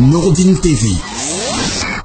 Nourdine TV,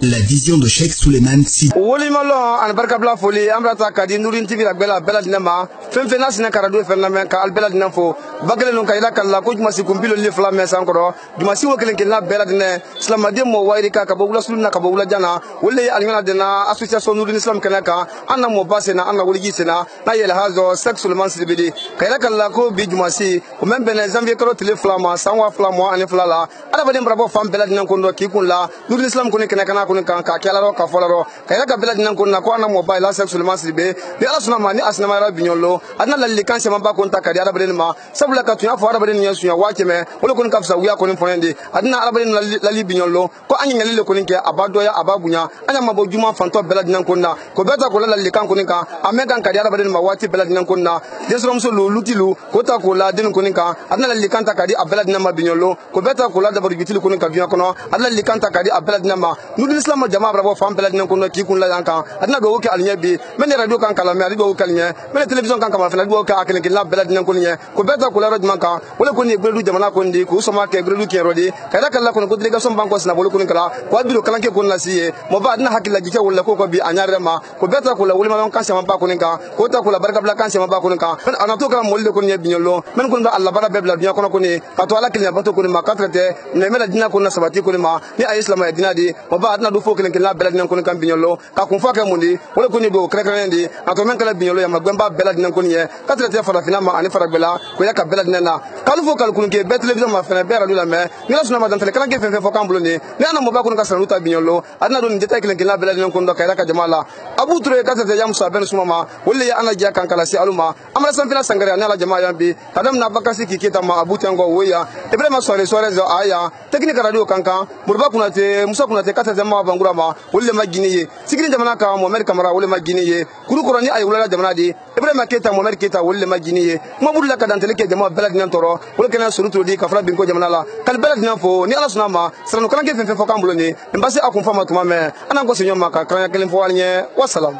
la vision de Cheikh Souleymane Sy. Woli malo an barka bla foli amrata kadi Nourdine TV la bela dinama fenfena sina karado fenna ka al bela dinafo bagale non kayla kala ko juma si kumbilo le flamme sankoro juma si wokelen ken la bela dine islamade mo wayri ka ka bogula sulna ka bogula jana wolle alngana dina association Nourdine Islam kenaka anna mo basena anna woli gisena na yela hazo Cheikh Souleymane Sy bidi kayla kala ko bi juma si o même ben janvier karo tele flama sanwa flamo ani flala ala badem bravo fam bela dinan kondo ki kunla Nourdine Islam ko kenaka na ko ka kelaro ka folaro kayla ka bela dinan konna ko anna mo ba la Cheikh Souleymane Sy be ni ala suna mani asna mara binyolo adna lalle kan sema ba konta kadi ala badem ma sabula ka tuya fo ala badem nya suya wakeme wala ko ka fsa wiya ko ni fonende adna ala badem lalle binyolo ko anyi ngalile ko ninke abado ya ababunya anya mabo juma fanto bela dinan konna ko beta ko lalle kan ko ninka amegan kadi ala badem ma wati bela dinan konna desrom so lutilu ko ta ko la din ko ninka adna lalle kan ta kadi abela dinan ma binyolo ko beta ko la da bari bitili ko ninka biya kono adna lalle kan ta kadi abela dinan ma Nourdine Islam jama bravo fam bela dinan konna ki kun la yanka adna do ke alnya bi men radio kan kala me do kalnya men television kan kama fana do ka akene ki la bela dinan konna ko beta ko la radio manka wala ko ni gredu jamana ko ndi ko soma ke gredu ke rodi kada kala ko ko delegation banko sna bolo ko kala ko biro kala ke ko na siye mo ba adna hakilla jike wala ko bi anyare ma ko beta ko la wuli ma kan sama ba ko ninka ko ta ko la barka bla kan sama ba ko ninka men anato kala mo le ko ni binyolo men ko Allah bara bebla dunya ko ni ka to ala kilnya bato ko ni ma katrete ne mena dina ko na sabati ko ni ma ni ay islam ya dina di mo ba adna do fo kelen la bela dinan ko ni kan binyolo ka kun fa ke mundi wala ko ni do krekre ndi ato men kala binyolo ya ma gwemba bela dinan ko ni katrete fara fina ma ani fara bela ko ya ka bela dinan na kalu fo kal kun ke be television ma fena be radio la me ni la suna ma dan tele kala ke fe fo kan buloni ni ana mo ba ko ni ka saluta binyolo adna do ni jeta kelen la bela dinan ko ndo kayra ka jamala abu ture katrete ya musa ben suma ma wala ya ana ja kan kala si aluma amara san fina sangare ana la jamaa yambi kadam na bakasi ki kita ma abu tango woya ibrahima sore zo aya technique radio kankan burba kunate musa kunate katrete ma bangura ma wala ma giniye sigini jamana ka Mohamed Kamara wala ma giniye kuru korani ay wala jamana di ibrahima keta Mohamed keta wala ma giniye mabudu la kadan tele ke jamaa bela dinan toro wala kana surutu di kafra bin ko jamana la kal bela dinan fo ni ala suna ma sranu kana ke fe fo kan buloni mbasi akun fama tuma me ana ko senyo ma ka kan kelen fo walnye wassalam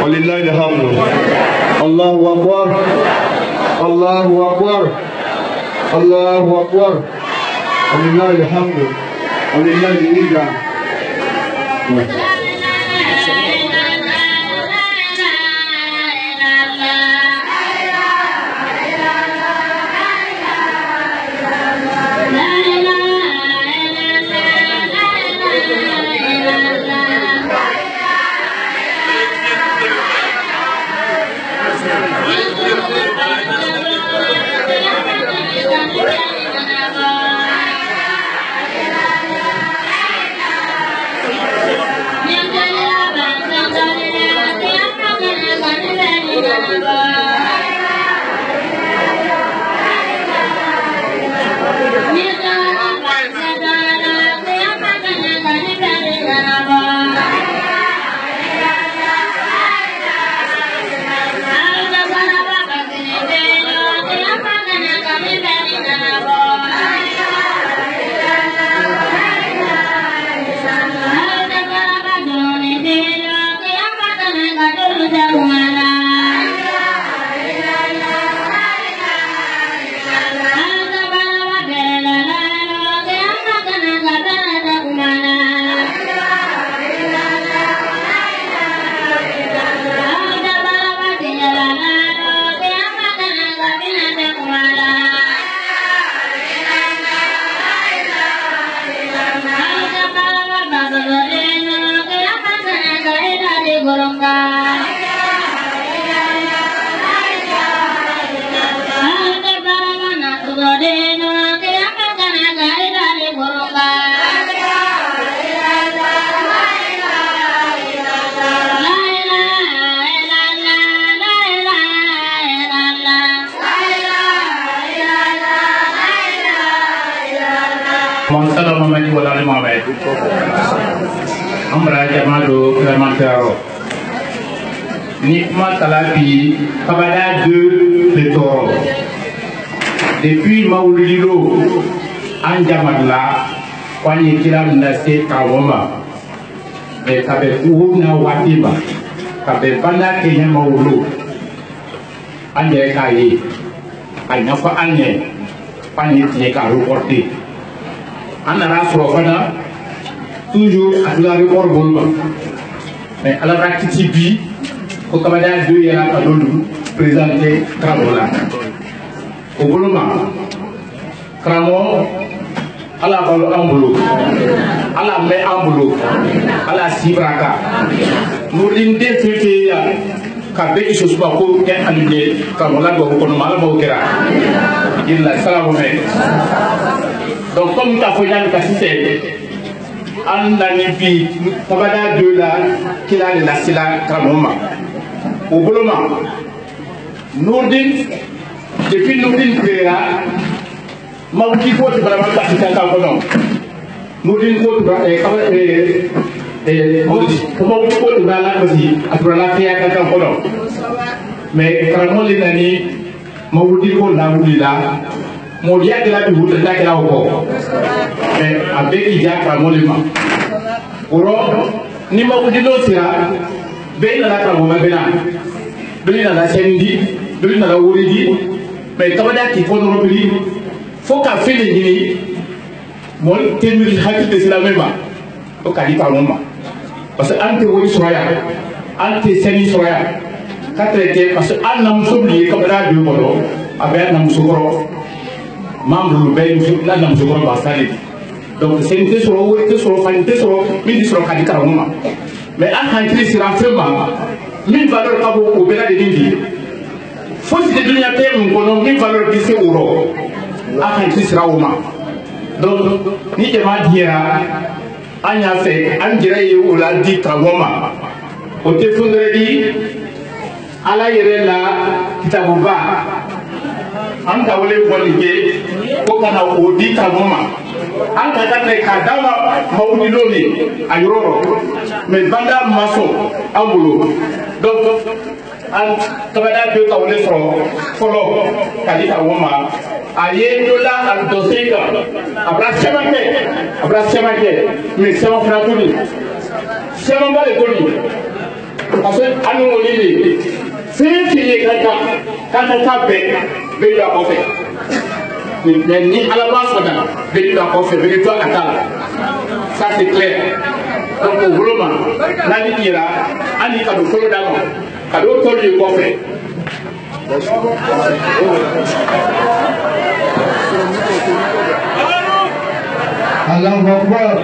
ولله الحمد الله أكبر الله أكبر الله أكبر ولله الحمد ولله الإله Amra jamado Clémentero Nikma Talapi Kabada 2 Pétor depuis Maoulilo Anjamadla Kwani Kila Nase Kawoma mais kabe uuna watimba kabe banda kenya maulu anye kai anya fa anye pani tie ka reporter anara frofana toujours à la report bolma mais à la pratique bi ko kabada do yara ka dolu présenter Kramola au bolma Kramo ala balo ambulo ala me ambulo ala sibraka nurdin de fete ya ka be iso suba ko ken alide Kramola do ko no mala mo kera illa salamu alaykum. Donc comme ta foi dans le cassis andani bi kabada de la kila de la sila Kramoma au boloma Nurdin depuis Nurdin créera mawti ko to bala ba ci tan ko non Nurdin ko to ko mawti ko to bala ko ci atrala fiya kan ko non mais Kramoli nani mawti ko la wulila mo dia de la bi wuta da kala ko mais avec il Kramoli ma oro ni mawti lo sira be na la Kramoma be na be na la sendi be na la wuridi mais kabada ki ko no bi faut qu'à faire les guinées mon tenir hakil de la même au cali par moment parce que ante woni soya ante seni soya katrete parce que an nam soublier comme la de bolo avec nam soukoro membre le ben la nam soukoro basali donc c'est une tesoro fan tesoro min disoro cali par moment mais an hantri sira vraiment min valeur abo au bela de dindi faut que de dunya tem kono min valeur qui c'est euro akan tisra uma donc ni jama dira anya fe an jira ye wala di Kramoma o te fundredi ala yere la kitabuba an ka wole bolike ko kana o di Kramoma an ka ta ka dama mawni loni ayoro mais banda maso amulo donc an kabada do ka wole folo kali Kramoma aye dola al dosega abra semake mais c'est mon frère Tony c'est mon bal Tony parce que anu olili fait filer kaka be do ko fe ni ala base là be do ko fe be do atala ça c'est clair donc vraiment nani dira ani ka do folo damo ka do toli ko fe Allahu Akbar.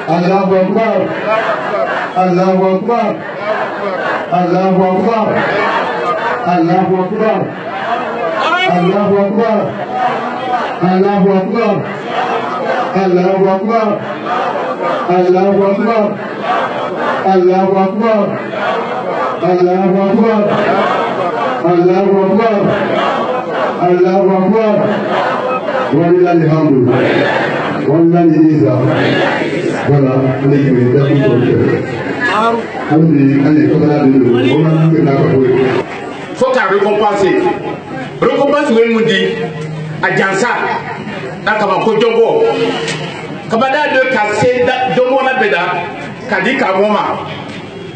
Allahu Akbar. Allahu Akbar. Allahu Akbar. Allahu Akbar. Allahu Akbar. Allahu Akbar. Allahu Akbar. Allahu Akbar. Allahu Akbar. Allahu Akbar. Allahu Akbar. Allahu Akbar. Walillahi alhamdu. Walillahi iza. Voilà, on est venu dans tout le faut qu'à récompenser. Récompense le mundi à Jansa. Nakama ko jombo. Kabada de cassé jombo na beda kadi Kramoma.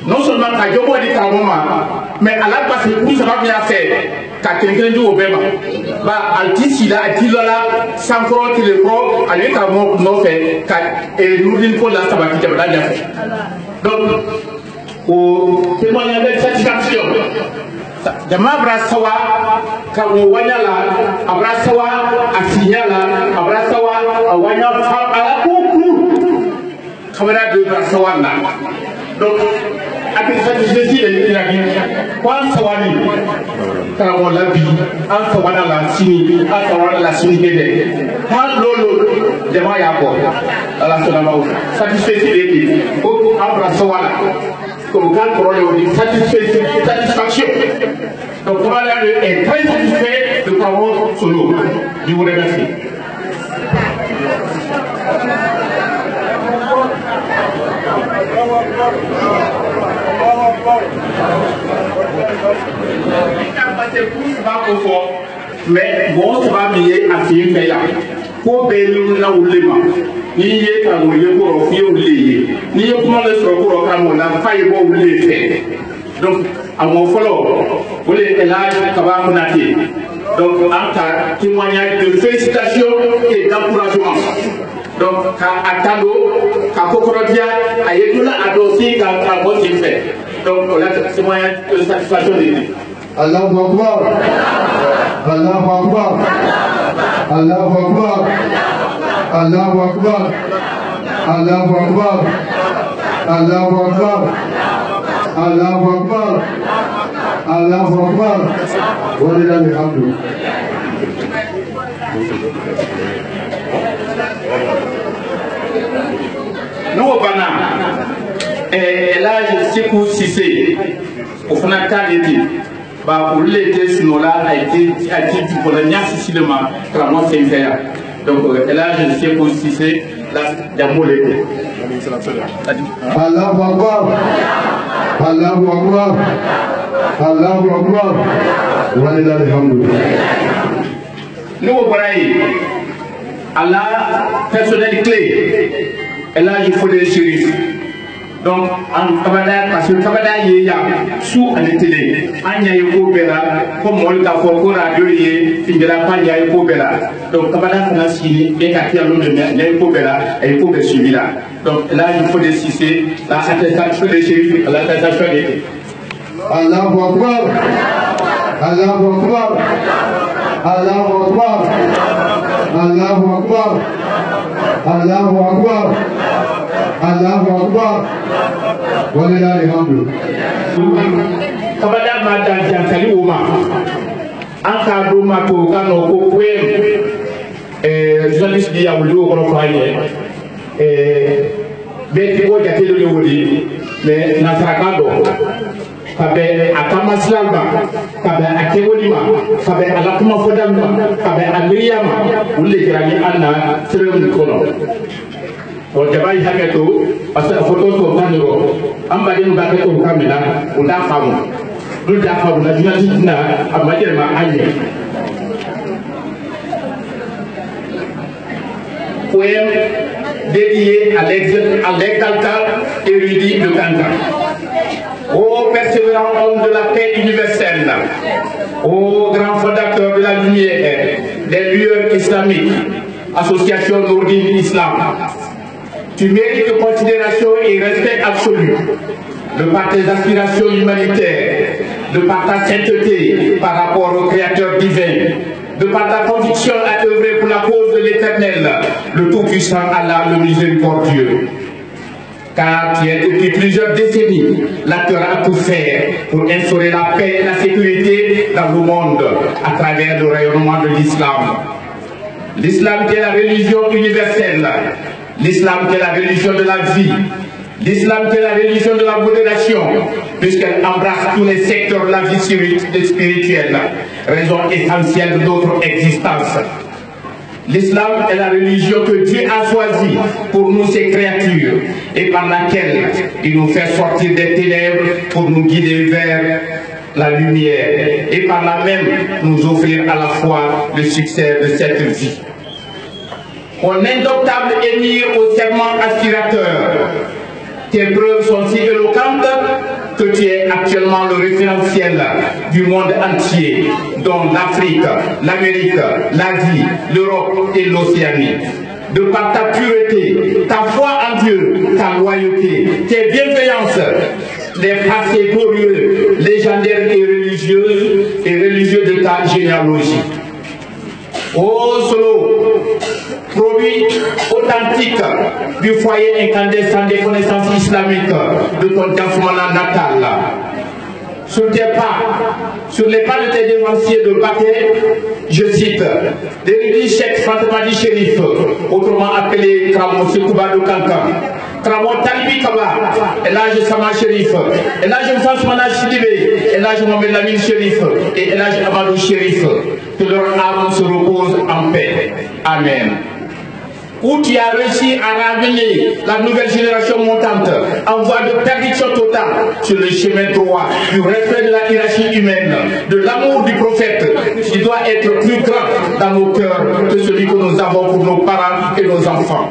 Non seulement ka jombo di Kramoma, mais à la base pour ça va bien faire. Ka quelqu'un du obema. Ba altisi la atilola sans croire que le pro allez Kramoma no fait et nous din pour la sabaki jabada dia fait. Donc au témoignage de satisfaction jama brasawa kawo wanyala abrasawa asinyala abrasawa awanya ala kuku kamera de brasawa na donc avec cette jésus et la vie quoi sawani kawo la bi an sawana la sini an sawana la sini gede han lolo jama ya ko ala salama satisfait au abrasawa comme quand on est satisfaction. Donc, voilà, est très satisfait de parole sur l'eau. Je vous remercie. Mais bon, ça va mieux à faire. ko be na ulema ni ye ka mo ye ko fi o le ni ye kuma le so ko ka mo na fa ye bo le fe donc à mon follow vous les élèves Kaba Konate donc en ta témoignage de félicitations et d'encouragement donc à Atalo à Kokorodia à Yedoula à Dossi à bon fait donc là témoignage de satisfaction Allahu Akbar Allahu Akbar Allahu Akbar Allahu Akbar Allahu Akbar Allahu Akbar Allahu Akbar Allahu Akbar wa lillahi alhamdu. Nous bana là je sais que si c'est au fond de bah pour l'été sinon là a été pour le niasse cinéma clairement c'est faire donc là je sais que si c'est là d'amour l'été Allahu Akbar Allahu Akbar Allahu Akbar wa lillahi alhamdu. Nous voyons à la personnalité clé et là il faut des shérifs donc en Kabada parce que Kabada y a sous en télé en y a eu bela comme on l'a fait pour radio y fingera pas y a eu bela donc Kabada financier et qu'à quel nombre de y a eu bela et pour le suivi là donc là il faut des citer la attestation des shérifs la attestation des Allahu Akbar Allahu Akbar Allahu Akbar Allahu Akbar Allahu Akbar Allahu Akbar wa lillahi alhamdu. Kabada ma dan jankali uma anka do ma to kano ko kwen journaliste bi ya wulu ko ko aye be ko jate do wuli mais na trakado kabe akama slamba kabe akewolima kabe alakuma fodamba kabe aliyama ulle jirani anna sirem kono o jabai haketo parce que photo to kaniro amba den ba ko kamera o da famu do da famu na journaliste na amajere ma anye poème dédié à l'exaltant érudit de Kankan. Ô persévérant homme de la paix universelle, ô grand fondateur de la lumière, des lueurs islamiques, association Nourdine Islam, tu mérites de considération et respect absolu de par tes aspirations humanitaires, de par ta sainteté par rapport au Créateur divin, de par ta conviction à œuvrer pour la cause de l'Éternel, le Tout-Puissant Allah, le Miséricordieux. Car tu es depuis plusieurs décennies l'acteur à tout faire pour instaurer la paix et la sécurité dans le monde à travers le rayonnement de l'islam. L'islam qui est la religion universelle, l'islam qui est la religion de la vie, l'islam qui est la religion de la modération, puisqu'elle embrasse tous les secteurs de la vie spirituelle, raison essentielle de notre existence. L'islam est la religion que Dieu a choisie pour nous, ses créatures, et par laquelle il nous fait sortir des ténèbres pour nous guider vers la lumière, et par là même nous offrir à la fois le succès de cette vie. Mon indomptable émir au serment aspirateur, tes preuves sont si éloquentes que tu es actuellement le référentiel du monde entier, dont l'Afrique, l'Amérique, l'Asie, l'Europe et l'Océanie. De par ta pureté, ta foi en Dieu, ta loyauté, tes bienveillances, les passés glorieux, légendaires et religieux de ta généalogie. Ô Solo, produit authentique du foyer incandescent des connaissances islamiques de ton Diafoumana natal. Sur tes pas, sur les pas de tes dévanciers de Baké, je cite, l'érudit Cheikh Fatimadi Chérif, autrement appelé Kramon Sekouba de Kankan, Kramon Talibi Kaba, Elhaj Sama Chérif, Elhaj Fatimana Chidibé, Elhaj Mohamed Lamine Chérif et Elhaj Amadou Chérif, que leur âme se repose en paix. Amen. Où tu as réussi à ramener la nouvelle génération montante en voie de perdition totale sur le chemin droit du respect de la hiérarchie humaine, de l'amour du prophète qui doit être plus grand dans nos cœurs que celui que nous avons pour nos parents et nos enfants.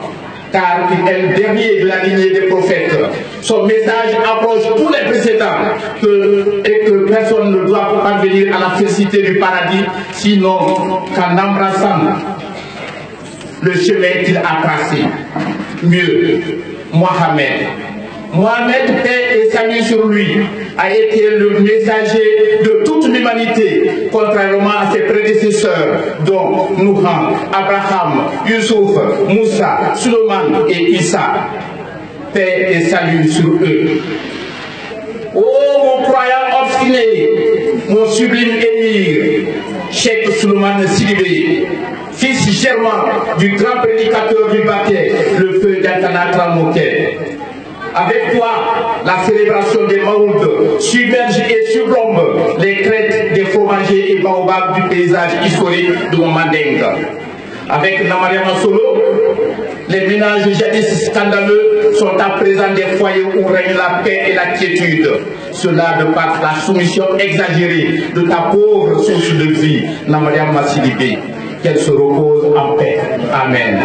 Car il est le dernier de la lignée des prophètes. Son message approche tous les précédents et que personne ne doit parvenir à la félicité du paradis, sinon qu'en embrassant le chemin qu'il a tracé. Mieux, Mohamed, paix et salut sur lui, a été le messager de toute l'humanité, contrairement à ses prédécesseurs, dont Nouhan, Abraham, Youssouf, Moussa, Suleiman et Issa. Paix et salut sur eux. Oh, mon croyant obstiné, mon sublime émir, Cheikh Suleiman Sidibé, fils germain du grand prédicateur du Baké, le feu d'Antana Tramoké. Avec toi, la célébration des Maouds submerge et surplombe les crêtes des fromagers et baobabs du paysage historique de Mandeng. Avec Namariama Solo, les ménages jadis scandaleux sont à présent des foyers où règne la paix et la quiétude. Cela de par la soumission exagérée de ta pauvre source de vie, Namariama Sidibé. Qu'elle se repose en paix. Amen.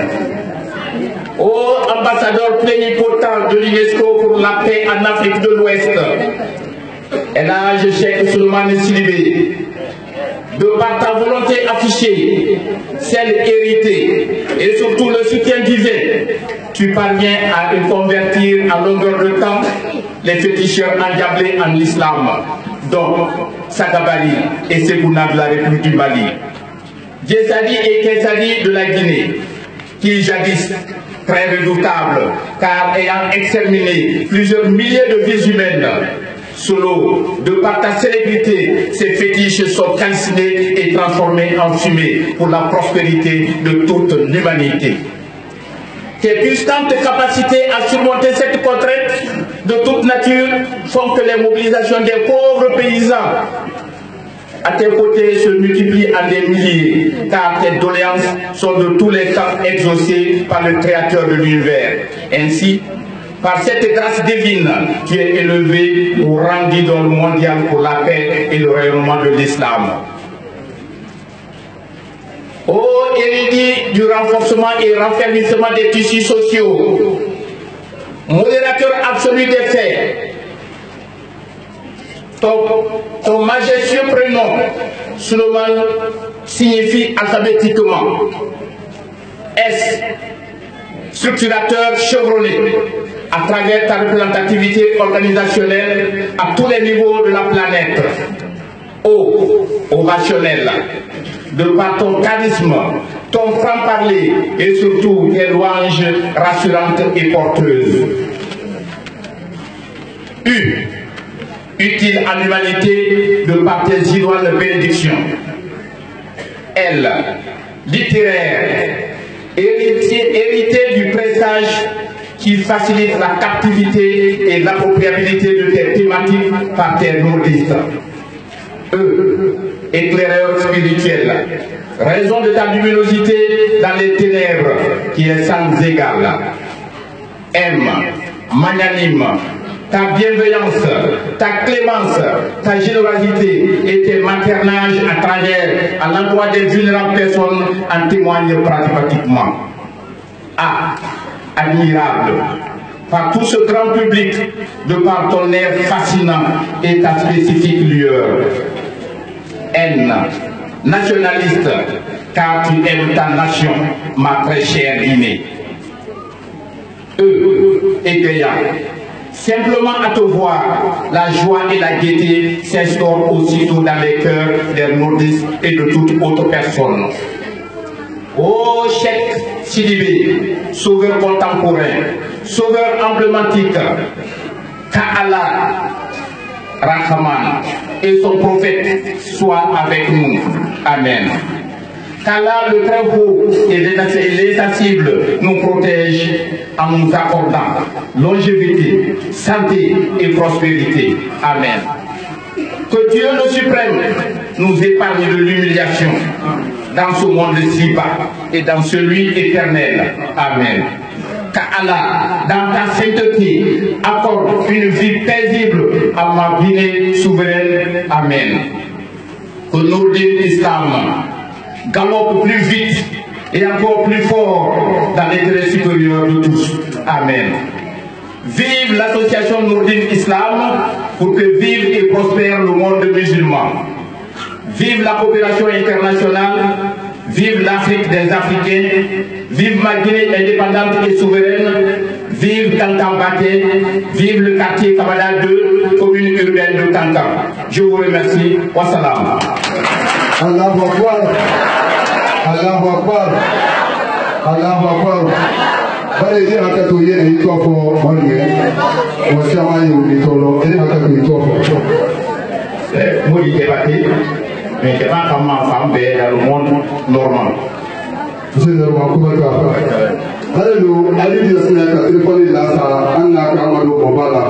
Ô ambassadeur plénipotent de l'UNESCO pour la paix en Afrique de l'Ouest, Elhadji Cheikh Suleiman Sidibé, de par ta volonté affichée, celle héritée et surtout le soutien divin, tu parviens à convertir à longueur de temps les féticheurs endiablés en islam, dont Sakabari et Segouna de la République du Mali, Djessadi et Kessadi de la Guinée, qui jadis très redoutable, car ayant exterminé plusieurs milliers de vies humaines, Solo, de par ta célébrité, ces fétiches sont calcinés et transformés en fumée pour la prospérité de toute l'humanité. Tes puissantes capacités à surmonter cette contrainte de toute nature font que les mobilisations des pauvres paysans à tes côtés se multiplient en des milliers, car tes doléances sont de tous les temps exaucées par le Créateur de l'univers. Ainsi, par cette grâce divine, tu es élevé au rang d'idole mondial pour la paix et le rayonnement de l'islam. Ô érudit du renforcement et raffermissement des tissus sociaux, modérateur absolu des faits, ton majestueux prénom, Suleiman, signifie alphabétiquement S, structurateur chevronné, à travers ta représentativité organisationnelle à tous les niveaux de la planète. O, ovationnel, de par ton charisme, ton franc-parler et surtout tes louanges rassurantes et porteuses. U, utile à l'humanité de par tes idoines bénédictions. L, littéraire, hérité du présage qui facilite la captivité et l'appropriabilité de tes thématiques par tes nordistes. E, éclaireur spirituel, raison de ta luminosité dans les ténèbres qui est sans égal. M, magnanime, ta bienveillance, ta clémence, ta générosité et tes maternages à travers à l'endroit des vulnérables personnes en témoignent pratiquement. A, admirable, par tout ce grand public, de par ton air fascinant et ta spécifique lueur. N, nationaliste, car tu aimes ta nation, ma très chère Guinée. E, égayant, simplement à te voir, la joie et la gaieté s'instaurent aussitôt dans les cœurs des nordistes et de toute autre personne. Ô Cheikh Sidibé, sauveur contemporain, sauveur emblématique, qu'Allah, Rahman et son prophète soient avec nous. Amen. Qu'Allah le très haut et l'insensible nous protège en nous accordant longévité, santé et prospérité. Amen. Que Dieu le suprême nous épargne de l'humiliation dans ce monde si bas et dans celui éternel. Amen. Qu'Allah, dans ta sainteté, accorde une vie paisible à ma Guinée souveraine. Amen. Que nos l'islam galope plus vite et encore plus fort dans l'intérêt supérieur de tous. Amen. Vive l'association Nourdine Islam pour que vive et prospère le monde musulman. Vive la coopération internationale, vive l'Afrique des Africains, vive ma Guinée indépendante et souveraine, vive Kankambaté, vive le quartier Kabada 2, commune urbaine de Kankam. Je vous remercie. Wassalam. Allahu Akbar. Allahu Akbar. Allahu Akbar. Bale je haka to yene ito fo monye. O chama yu ni tolo, ele haka to ito fo. Moi débatté, mais c'est pas comme ma femme dans le monde normal. Je ne vois pas. Alléluia, alléluia, Seigneur, que tu peux la sa, anna kamado bobala.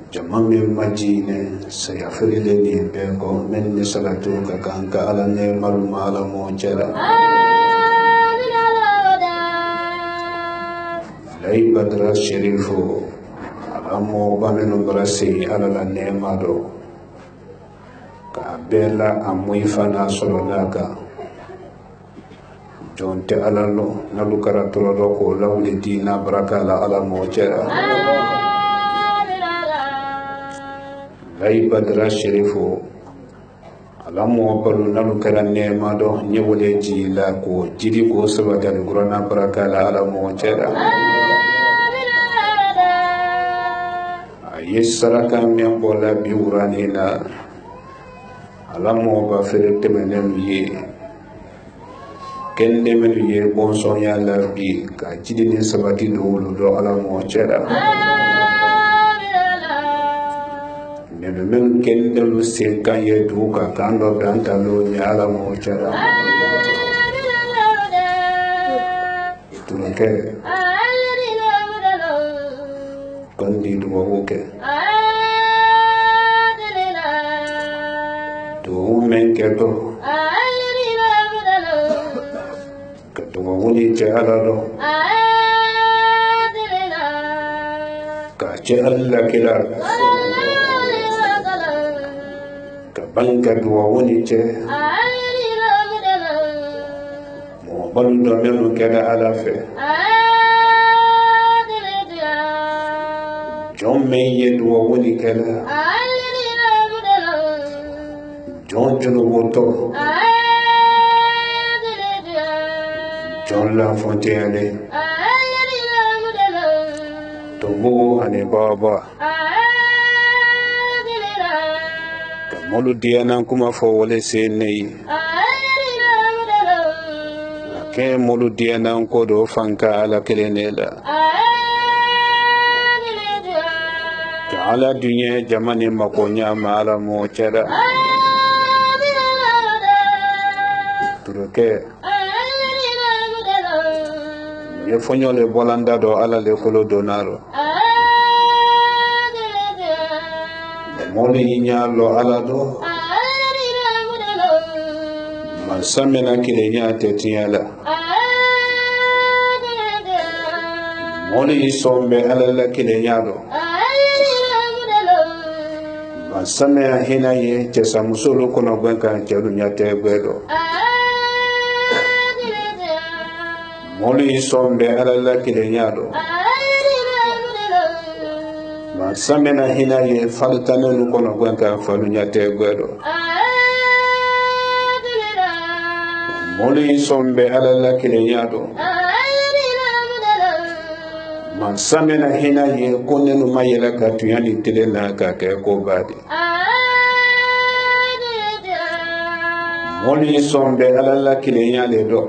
Jamang majine saya ferile ni beko men ni salatu ka kanka ala ne maluma ala mo jara lay badra sherifu ala mo bamenu brasi ala la ne mado ka bela amui fana solonaka jonte ala lo nalu karatolo ko lawli dina baraka ala mo jara lay badra sherifu alamu wabalu nalu kara nema do nyewole ji la ko jidi ko sabata ni grona baraka la alamu chera ayesara kam membola bi urani na ala mo ba fere temenen ye kende men ye bon son ya la bi ka jidi ni sabati do do ala mo chera ne men kende lu sen kan ye du ka kan do danta lo ya ala mo chera tunke kondi du mo ke do men ke do wuni jala do ka ce Allah kila ka banga duwa wuni ce mo balu do melu keda ala fe jom me ye duwa wuni kela jom junu woto John la Fontaine Tobo ane baba Kamolu diana kuma fo wole se nei Ke molu diana ko do fanka ala kelenela ala dunya jamani makonya mala mo chera turuke ye fonyo le bolanda do ala le kolo donaro moli nya lo ala do masamena kile nya tetiala moli sombe ala la kile nya do masamena hina ye chesa musolo kono gwanka chelu nya tegwedo moli sombe ala la kilenyado ma samena hina ye faltane nu kono gwanka falu nyate gwedo moli sombe ala la kilenyado ma samena hina ye konne nu mayela ka tuyani tilena ka ke ko badi moli sombe ala la kilenyale do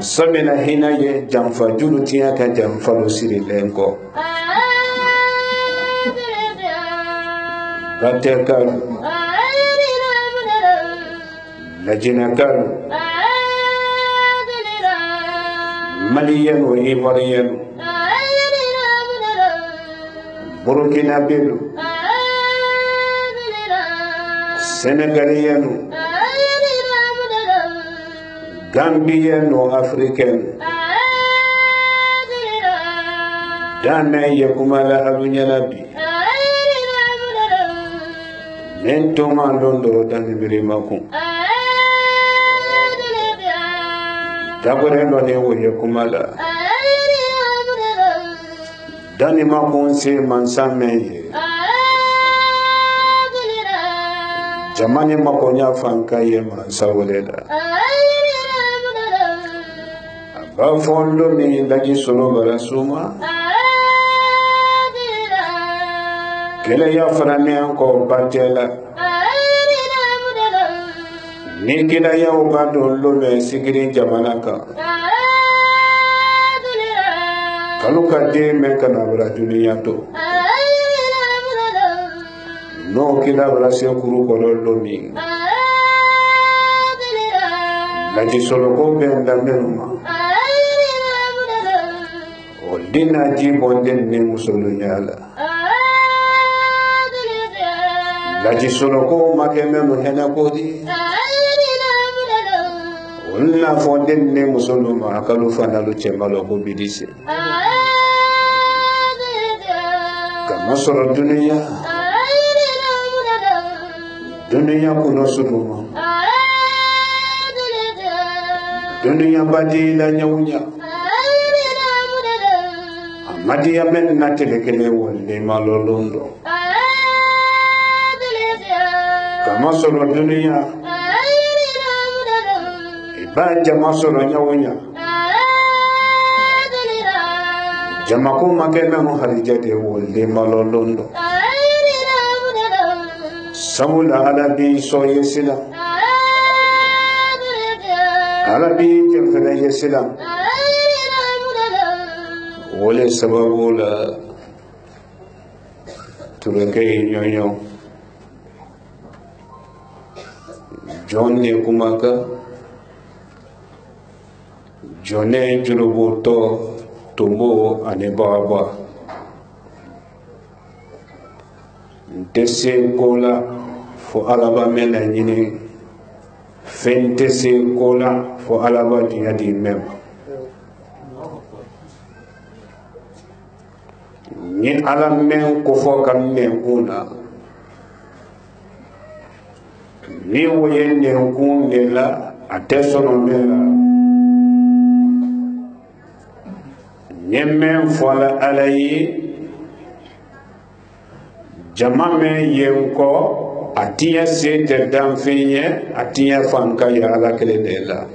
Samena hina ye jamfa julu tiya ka jamfa lo siri lenko Gatekar Lajinakar Maliyan wa Ivariyan Burkina Faso Senegalian Gambian or African Dana Yakumala Abunyanabi Mentoma Londo Danimirimaku Taboreno Newo Yakumala Danimakun se Mansame Jamani Makonya Fanka Yema Sawoleda Bafondo mi lagi solo barasuma Kele ya farane anko batela Ni kila ya ubado lome sigiri jamanaka Kaluka de mekana bra dunia to No kila brasio kuru kololo mi Lagi solo ko benda menuma Dina jibo den ne musolo nyala Laji solo ko makeme no hena kodi Wala fo den ne musolo ma akalu fana lu chemalo ko bidisi Kama solo dunia kuno suduma Dunia badi la nyaunya Madia men natelekele wonde malolondo Kama solo dunia Ibaja masolo nyawunya Jamaku makeme mo harijade wolde malolondo sabula alabi so yesila alabi jefana yesila wole sababu la turenge nyonyo jonne kumaka jonne jurubuto tumbo ane baba ntese kola fo alaba mena nyini fentese kola fo alaba dunya di mem ni alam men ko fo kam men una ni woyen ne kunde la atesono mela nyemme fola alayi jama men yenko atiya sete danfinye atiya fanka ya ala kelende la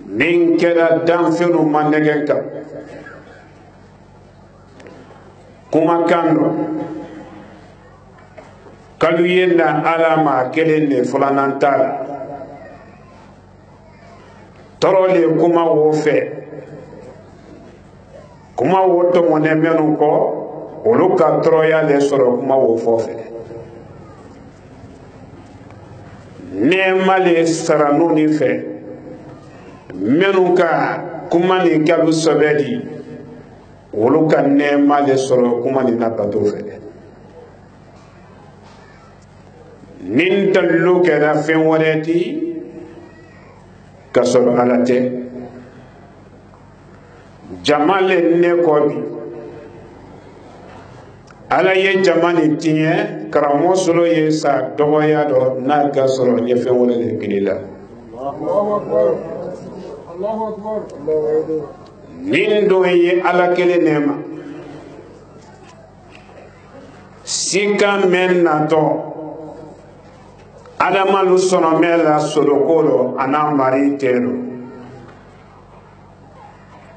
min kera danfinu mandegen ka kuma kando kalu yenda alama kelende fulanantala torole kuma wofe kuma woto mone menu ko oluka troya le soro kuma wofofe nema le saranuni fe menu ka kuma ni gabu sobedi oluka nema le soro kuma ni nabato fe nin tallu kera fen wareti kasoro alate jamale ne kobi ala ye jamani tiɲɛ karamo solo ye sa dɔgɔya dɔ n'a ka sɔrɔ n ye fɛn wɛrɛ de kili la nin don ye ala kelen nɛma sika mɛn natɔ adamalu sɔnɔ mɛn la soloko dɔ a n'a mari tɛ dɔ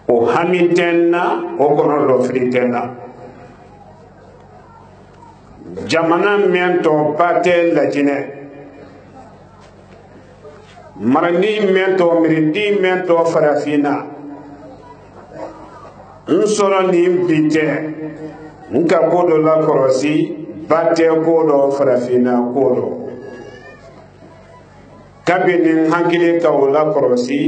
o hami tɛ n na o kɔnɔ dɔ fili tɛ n na jamana men to pate lajine marani men to mirindi men to farafina nsoro ni bite nka kodo la korosi bate kodo farafina kodo kabini hankili ka wala korosi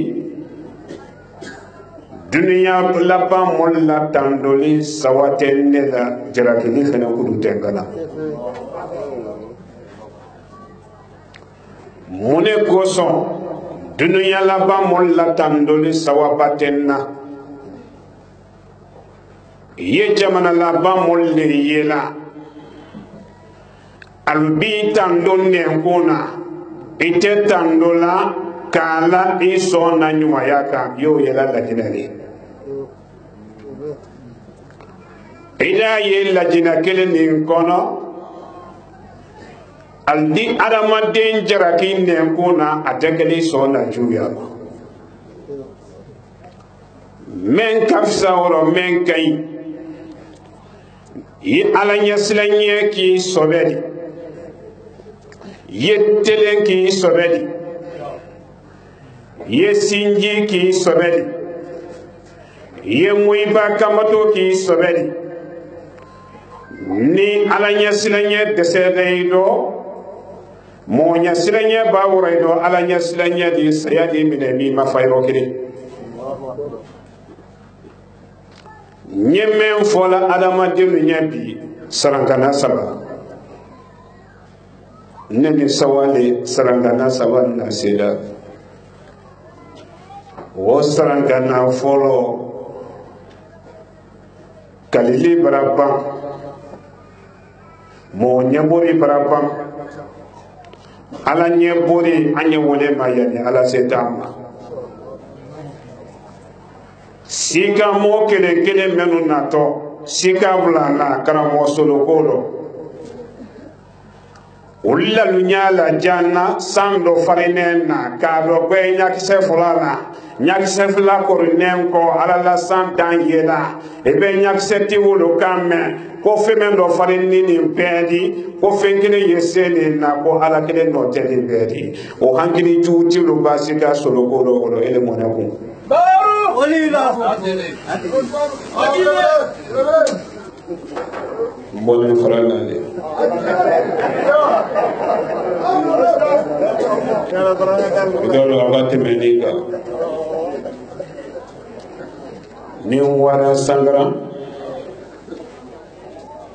dunia lapa molla tandoli sawatenne la jarakini fana kudu tengana mune koson dunia lapa molla tandoli sawapatenna ye jamana lapa molle yela albi tandonne kona ite tandola kala iso na nyuma yaka yo yela lajinali ida ye lajina kelen nin kono aldi adama den jaraki nen kuna atekeli so na juya men kafsa woro men kai yi alanya silanye ki sobedi yettelen ki sobedi ye sinji ki sobedi ye muiba kamato ki sobedi ni alanya silanye desede do mo nya silanye ba wora do alanya silanye di sayadi minemi mafayro kini nyemmen fola adama denu nyabi sarangana saba nene sawale sarangana saba na seda wo sarangana folo kalili barabam mo nyabori barabam ala nyabori anye wole mayani ala setama sika mo kele kele menu nato sika blana karamo solo kolo ulla lunya la janna sando farinena ka do gwe nyakise fulana nyakise fula korinem ko ala la santan yela ebe nyakise ti wolo kamme ko femen do farinni ni pedi ko fenkine yesene na ko ala kede no tedi pedi o hankini tuuti lu basika solo goro olo ele monaku baru olila mbole farana le idolo abate meninga ni wara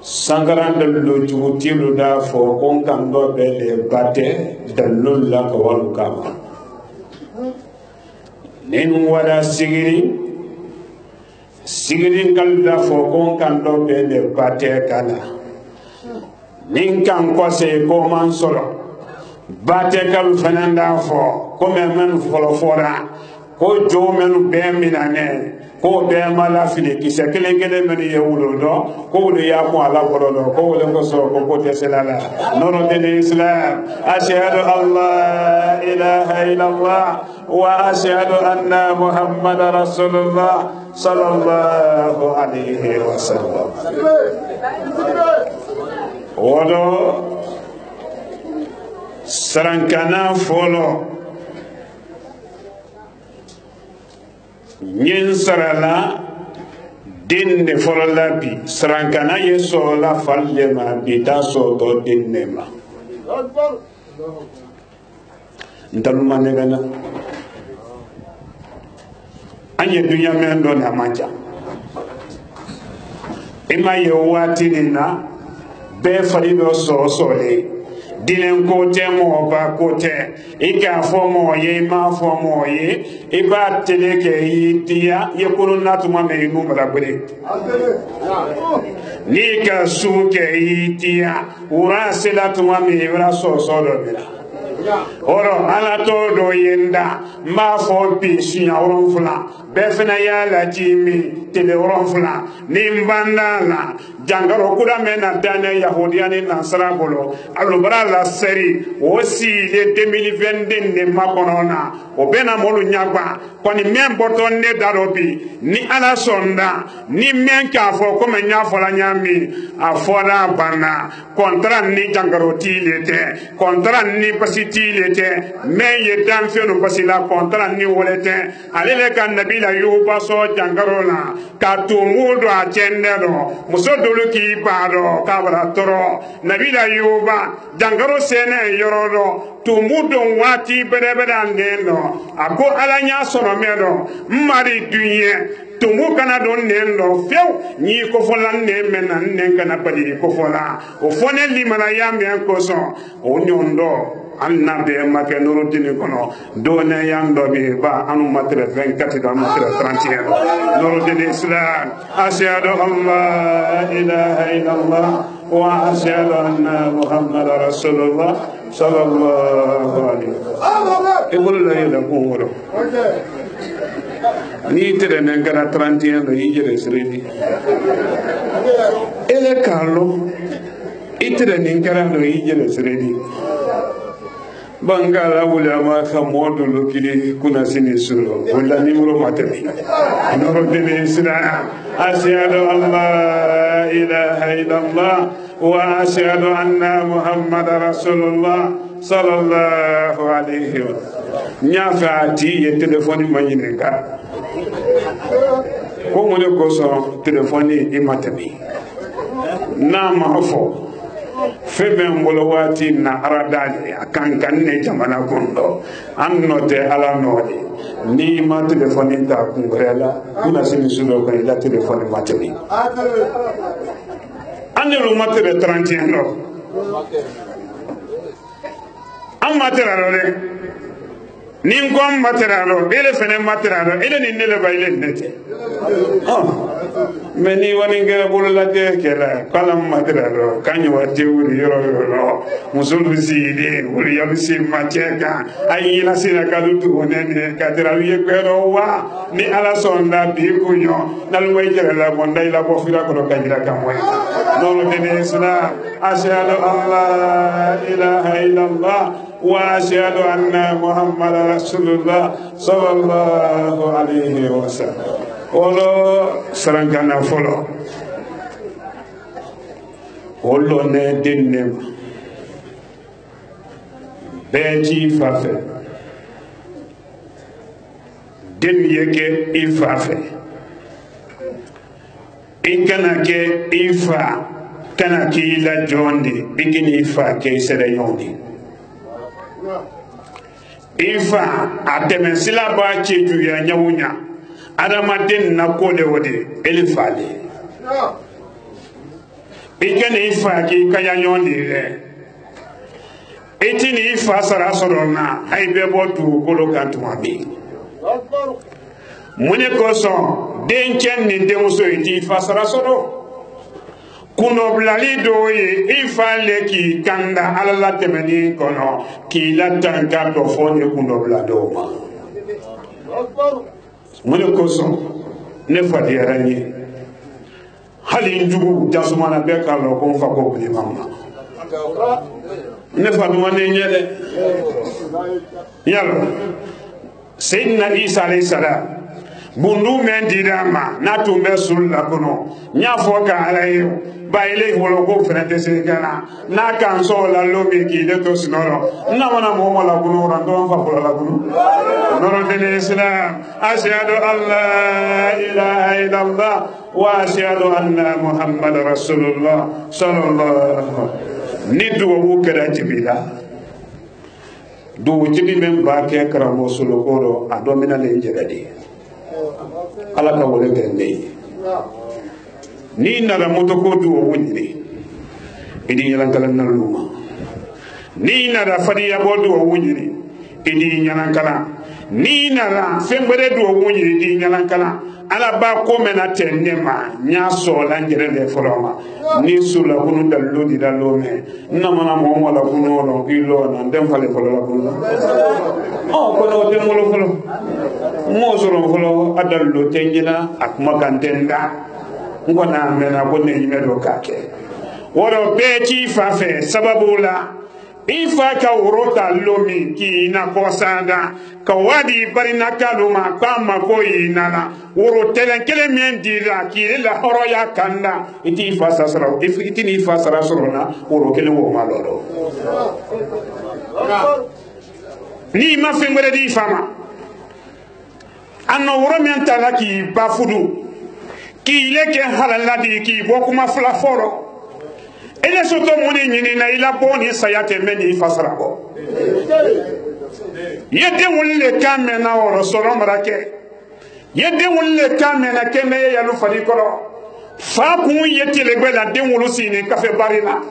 sangara dalu jugutilu da fo kon kan do bele bate dalu la ko walu kama ni wara sigiri kalda fo kon kan do bele bate kala nin kan ko se ko man solo bate kal fananda fo ko men folo fora ko jo men be minane ko be mala fili kise kelen men ye wulo do ko wulo ya ko ala bolo do ko wulo ko so ko teselala nono de islam ashhadu allah ilaha illallah wa ashhadu anna muhammadar rasulullah sallallahu alaihi wasallam wodo sarankana folo nyen sarala dinne folo labi sarankana yeso la falle ma bita so to dinne ma ndaluma negana anye dunya mendo na manja ima ye wati nina be farido so le dinen ko te mo ba ko te ika fo mo ye ma fo mo ye iba tele ke yitia ye kunu natuma me nu mala bele ni ka su ke yitia ura sela tuma me ura so do bila oro ala to do yenda ma fo bi sunya oron fula be fena ya la jimi tele oron fula ni mbanda la jangaro kuda mena dane yahudiani nasara bolo alubara la seri osi le 2022 ne makonona o bena molu nyagba kwani men boton ne darobi ni ala sonda ni men ka fo ko men nya fola nyami afola bana kontra ni jangaro tilete kontra ni pasitilete men ye dan feno pasila kontra ni wolete alele kan nabila yuba so jangaro la ka tumudo a chendero muso ki baro kabra toro nabila yuba jangaro sene yorodo tumudo wati berebeda ngeno ako alanya sono medo mari dunye tumu kana don nendo few ni ko folan ne menan ne kana padi ko fola o fone limana yambe ko so o nyondo anna be make norotini kono done yando be ba anu matre 24 do matre 31 norotini islam ashhadu an la ilaha illallah wa ashhadu anna muhammadar rasulullah sallallahu alaihi wasallam ibul la yada ko ni tere nengara 31 do yijere sredi ele kallo itere nengara do yijere sredi bangala ulama khamodo lokili kuna sini suro wala nimro matami noro de islam ashhadu an la ilaha illallah wa ashhadu anna muhammadar rasulullah sallallahu alaihi wasallam nyafati ye telefoni manyinga ko mo ne ko so telefoni imatami na mafo febe mbolo wati na aradali akan ne jamana gondo annote ala nodi ni ma telefoni ta kungrela kuna sini sudo ko ila telefoni mateli anelu matele 31 no amma tera role Ninkom materano, ele fene materano, ele ni nele ba ile nete. Meni waninga bulala de kela, kala materano, kanyo wate uri yoro, musulu zidi, uri yabisi macheka, ayina sina kadutu onene, kadira yekero wa, ni ala sonda bikunyo, naluwe jere la bonda ila bofira kono kanjira kamwe. Nono dene islam, ashhadu an la ilaha illallah, wa ashhadu anna Muhammad Rasulullah sallallahu alayhi wa sallam. Olo sarangana folo. Olo ne dinnem. Beji fafe. Din yeke ifafe. Ikana ke ifa. Kana ki la jondi. Ikini ifa ke sere yondi. Ifa ateme sila ba cheju ya nyawunya adamaden na kode wode elifale ikene ifa ki kaya nyondi le etini ifa sara sorona haibe botu kolo kantuma bi mune koso denken ni demuso iti ifa sara soro kuno blali doye ifale ki kanda alala temeni kono ki la tanka to fonye kuno blado ma mune koso ne fadi aranye hali njugu jasumana beka lo ko fa ko bi mamma ne fadu mane nyele yalo sayyidina Isa alayhi salam bundu men didama na tumbe sulla kono nya foka alayo baile wolo go frente segana na kanso la lomi ki de to sinoro na wana mo wala kuno rando fa ko la kuno noro de islam ashhadu an la ilaha illallah wa ashhadu anna Muhammad Rasulullah sallallahu nidu wo kada jibila do jibi men ba ke karamo sulo ko adomina le jegadi ala ka wole gende ni nara moto ko du wunni idi yalan kala naluma ni nara fadi ya bodu wunni idi yalan kala ni nara fembere du wunni idi yalan kala ala ba ko mena tenema nya so langere le foroma ni sula kunu dallo di dallo me namana mo wala kunu no kilo na ndem fale folo kunu ko no de mo folo mo soro folo adallo tenjina ak makantenda ngona mena ko ne yimedo kake woro beti fafe sababula ifa ka urota lomi ki na kosanda ka wadi barina kaluma kama ko inala woro telenkele men dira ki la horoya kanda iti fa sasra iti ni fa sarasrona woro kele wo malolo ni ma fengere di fama anno woro men talaki bafudu ki leke halaladi ki bokuma fla foro ele soto moni nyini na ila boni sayate meni fasrako yede wulle kamena woro soro marake yede wulle kamena keme ya lu fali koro fa kun yete le gbela de wulu sini kafe barina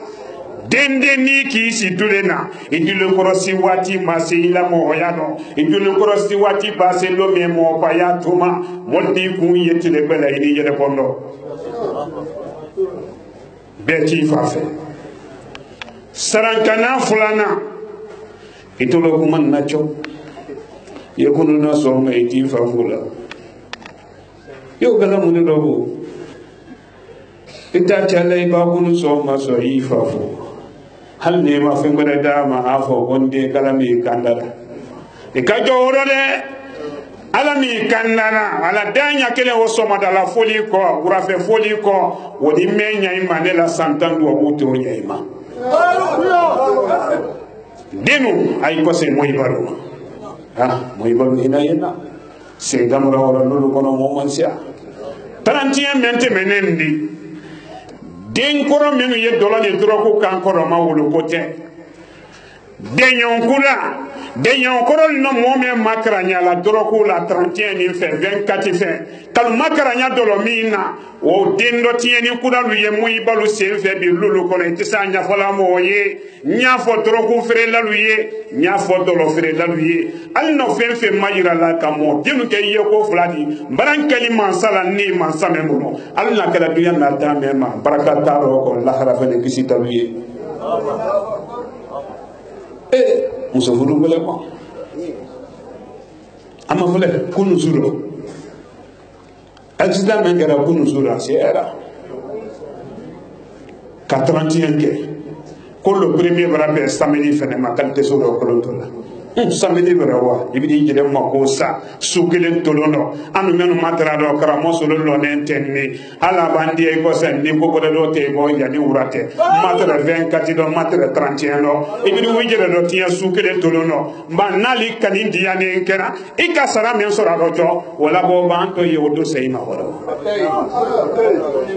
dende ni ki si tulena idule korosi wati mase ila mo yano idule korosi wati base lo memo pa ya tuma molti kun yete le gbela ini yede bondo beti fafe sarankana fulana itolo kuman nacho yakunu naso ma iti fafula yo gala mun dogo ita chale ba kunu so ma so yi fafu hal ne ma fe ngada dama afo gonde kala mi kandara e ka joro de ala mi kandara ala danya kele wo so ma dala foli ko urafe foli ko wodi menya imanela santandu obuto nyaima denu ay ko se moy baru moy baru ina yena se gamra wala lolu kono mo mansia 31 mente menendi den koro menu ye dola ne droko kan koro ma wolo kote den yonkula Deyan korol no mome makranya la droku la 31 ni fe 24 fe kal makranya dolomina o dendo tieni kudalu ye muy balu sen fe bi lulu ko ne tisanya fola mo ye nya fo droku fere la luye nya fo dolo fere la luye al no fe mayira la kamo dinu ke ye ko fuladi baran kalima sala ni man samemuno al na kala duya na dame ma barakata ro ko la harafa ne kisita luye muso furu bele ko ama fule kunu suro accident men gara kunu suro c'est era 81 ke ko le premier brabe samedi fene ma kalite suro ko lontola samedi brawa ibidi jide mako sa sukelen tolono anu menu matra do karamo solo lo nentenni ala bandi e ko sen ni ko do te bo yani urate matra 24 do matra 31 do ibidi wujere do tiya sukelen tolono banali kanindi yani kera ikasara men sora do jo wala bo banto yodo seima wala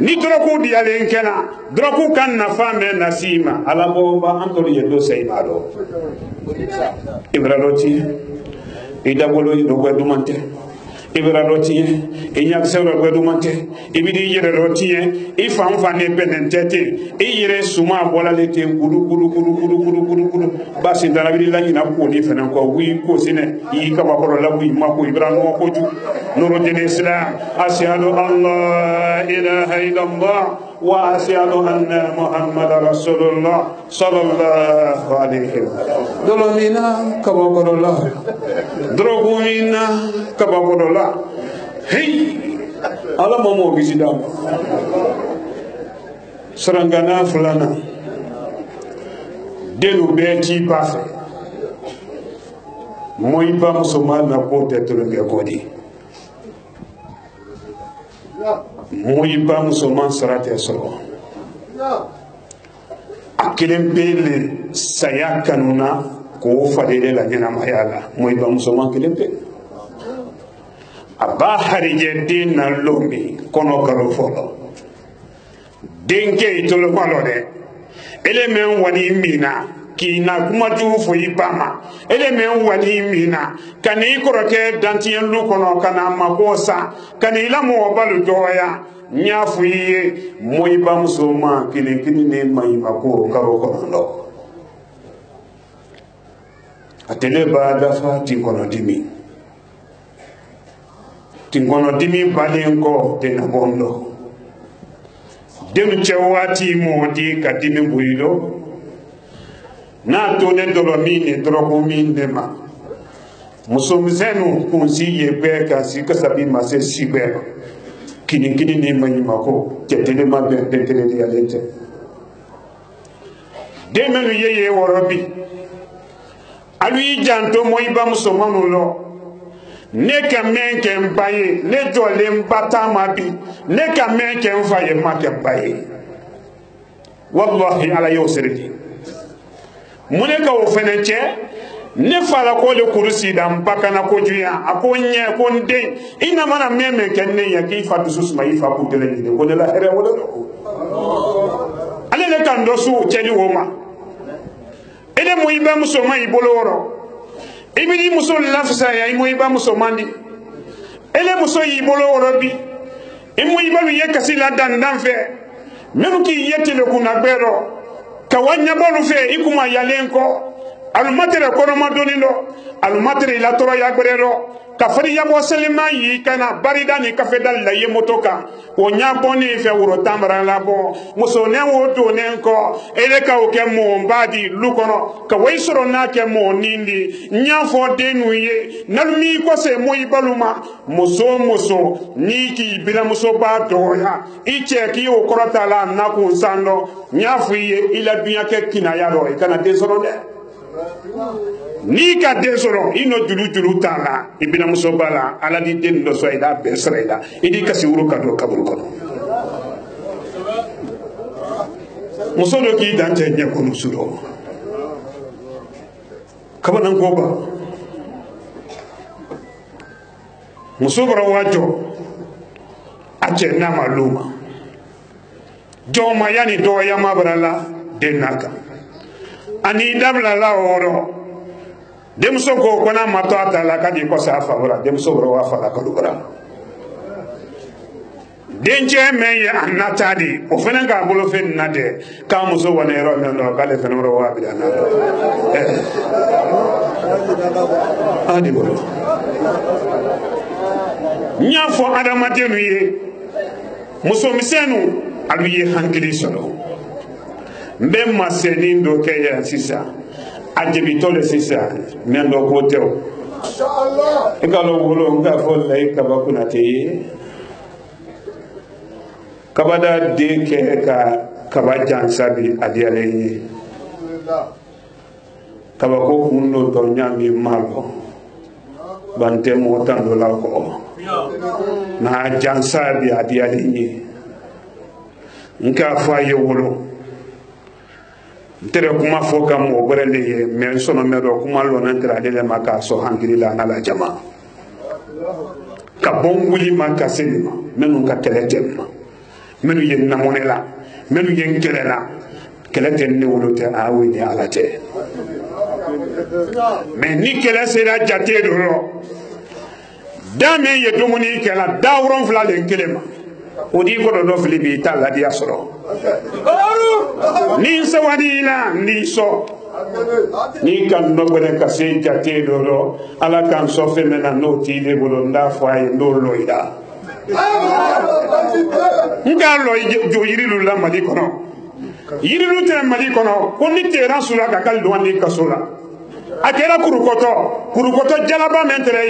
ni droku di ale kena droku kan na fame nasima ala bo ba anto yodo seima do Ibraloti, Idabolo, the Wedumante, Ibraloti, Inyak Sero Wedumante, Ibidi Yerotie, if I'm Fane Penentete, Ire Suma Bolalete, Guru, Basin Daravilla in a pony, Fenanco, we cosine, Ikabakorola, we Maku Ibrano Koju, Nuruddin Islam, Asiadu Allah, Ilaha illallah. وأشهد أن محمد رسول الله صلى الله عليه وسلم دلومينا كبابر الله دروغومينا كبابر الله هي على مامو بيسيدام سرانغانا فلانا دلو بيتي بافي مويبا مسلمان نقول تتلونغ كودي muy ba musulman sarate soro akilen bele saya kanuna ko fadele la nyana mayala muy ba musulman kilen be aba harije din na lomi kono karo folo denke itolo malode elemen wani mina kina kuma ju fo ibama elemen wani mina kani koroke dantien lu kono kana makosa kani la mo balu doya nyafu ye moiba musoma kini ne mai mako karo kono atele ba dafa tinkono dimi balenko tena bondo dem chewati modi kadimi builo na to ne dolomini drogomi nema musomzenu kunsi yebe kasi kasabi mase sibe kini ne mani mako tetele mabe tetele di alente demenu yeye worobi alui janto moiba musomanu lo ne ka menke mbaye ne dole mbata mabi ne ka menke mfaye make mbaye wallahi ala yusridi muneka wo fenece ne fala ko le kurusi da mpaka na ko juya akonye ko nde ina mana meme kenne ya ki fatu susma ifa ku tele ni ko de la here wala ale le kan do su cheli woma ede mo iba musoma iboloro ibidi muso lafsa ya mo iba musomandi ele muso iboloro bi imu iba ye kasila dandan fe menu ki yetele kuna gbero kawanya bolu fe ikuma yalenko alumatere koroma donindo alumatere la toro ya gberero kafari ya bo selima yi kana barida ni kafedal la ye motoka onya boni fe wuro tamara la bo muso ne wo do ne ko ele ka o ke mo mbadi lukono ka we soro na ke mo nindi nya fo denu ye nalumi ko se mo ibaluma muso ni ki bila muso ba do ya iche ki o korata la na ko sando nya fu ye ila dunya ke kinaya do kana desoro de ni ka desoro ino juru tala ibina muso bala ala di den do so ida be sreda idi kasi wuro ka do kabul ko muso do ki dante nya ko musuro kabanan ko ba muso bara wajo aje na maluma joma yani do yama barala denaka ani dabla la oro Demso ko kona mato atala kadi ko sa favora demso ro wa fala ko dubara denje men ya annatadi o fenen ga bolo fen nade ka muso wona ro men no kale fen ro wa bidana adi bolo nya fo adama denu ye muso misenu alu ye hankili solo mbe maseni ndo ke ya sisa ajebi tole sisa men do ko tew inshallah ikalo wolo nga fo lay kabakuna te kabada de ke ka kabajan sabi adiale kabako kundo to nyami malo bante mo tando la ko na jansabi adiale ni nka fa ye wolo tere kuma fo kam o borele ye men sono medo kuma lo nan tera de maka so hankilila na la jama ka bonguli maka selima menu ka teletem menu yen namonela menu yen kelela keleten ne wolote awi ni alate men ni kele sera jate do dame ye domuni kela dawron fla len kelema odi ko do filibi talla dia soro ni se wadila ni so ni kan no bone ka se jate do ala kan so fe mena no ti de bolo nda fo ay ndo loida nga lo jo yirilu la mali kono yirilu te mali kono ko ni teran sura ka kal do ni kasura akera kurukoto jalaba mentre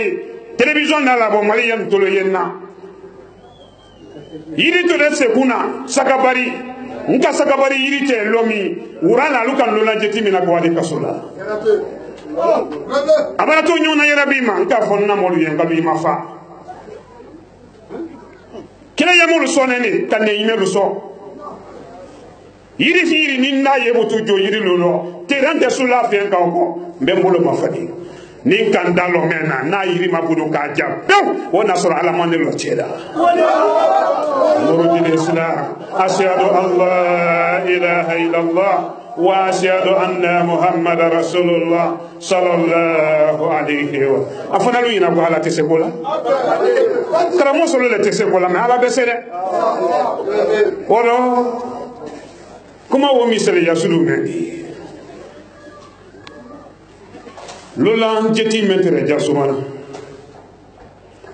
television na la bo mali yam tolo yenna yiri to de sekuna sakabari nka sakabari yiri te lomi urana lukan lola jeti mina ko wadi kasula abara to nyona yarabi ma nka fonna molu yen kabi mafa kila yamulu sonene tanne yimelu so yiri firi ninna yebutu jo yiri lolo terante sula fen ka ko mbembolo mafadi nin kan dalo mena na yiri mabudu ka jabbe wona sura ala man lo cheda nurul islam ashhadu an la ilaha illallah wa ashhadu anna muhammadar rasulullah sallallahu alayhi wa afana lu ina ko ala tesekola karamo solo le tesekola me ala besere wala kuma wo misale yasulu meni lola jeti metere jasumana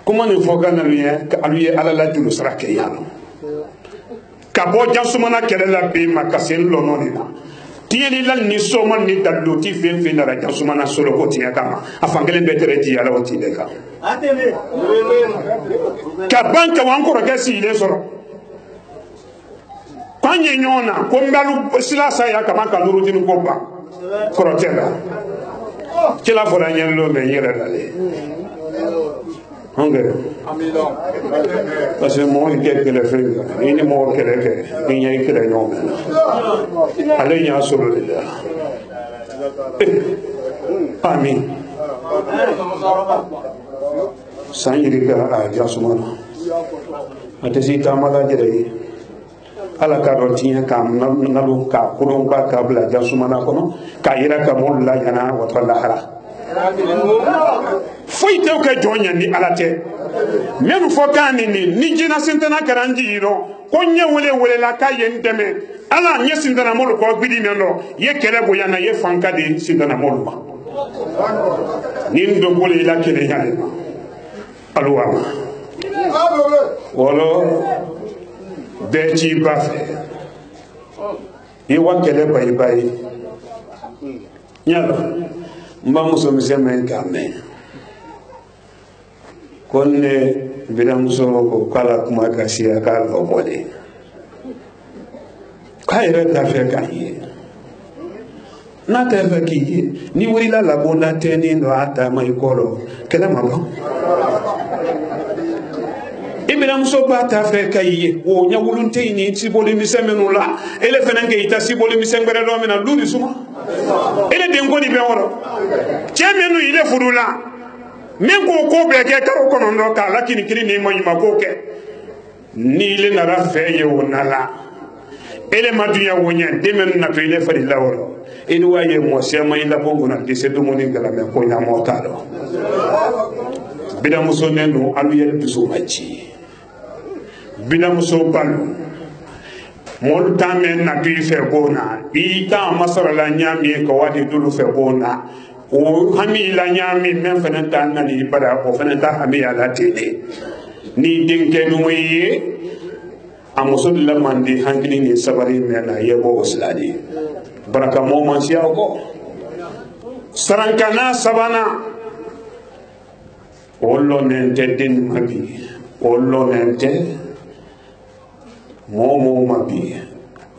kuma ni fogana luye ka aluye ala la julu sarake yalo kabo jasumana kelela be makasen lono ni na tieni la ni soma ni daddo ti fen fen na jasumana solo ko tiya kama afangele betere ji ala wati de ka atele ka banka wanko rakasi ile soro kwanye nyona ko mbalu silasa ya kama ka duru tinu ko ba korotela kila fola nyelo me yere dale hongere parce que mo ke le fenga ni mo ke le ke ni yai ke le nyoma ale nya solo le amin sanjiri ka a jasumana atesi tamala jere ala ka do tinya kam nalu ka kurun ka kabla jasumana kono ka ira ka mon la yana wa talahara foi te ka jonya ni alate menu fokani ni jina sentana karanji ro konya wole la ka yendeme ala nya sintana mol ko bidi mendo ye kele bo yana ye fanka de sintana mol ma ni ndo bole la kele yana alwa wolo Beji bafe ye wakele bye nyalo mba muso miseme kame konne bila muso ko kala kuma kasi akala omole kaire dafe kanye na tefe kiye ni wurila la bonda teni no ata mai kolo kela mabo ibram so bata fe kaye wo nyawulunte ni tiboli misemenu la ele fenange ita siboli misengere do mena luri suma ele dengo ni be woro chemenu ile furula mengo ko be ke karo kono ndo ka lakini kiri ni moyi makoke ni ile na rafe ye wonala ele madunya wonya demen na to ile fadi lawro eni waye mo sema ila bongo na dise do moni ngala me ko nya motalo bida muso nenu alu yel dusu machi bida muso balu mol tamen na bi fe bona ita masara la nyami ko wadi dulu fe bona o hami la nyami men fana tan na ni para ko fana ta hami ala tele ni dinke nuyi amuso la mandi hankini ni sabari mena yebo osladi baraka mo mansia ko sarankana sabana ollo nente din mabi ollo nente momo mabi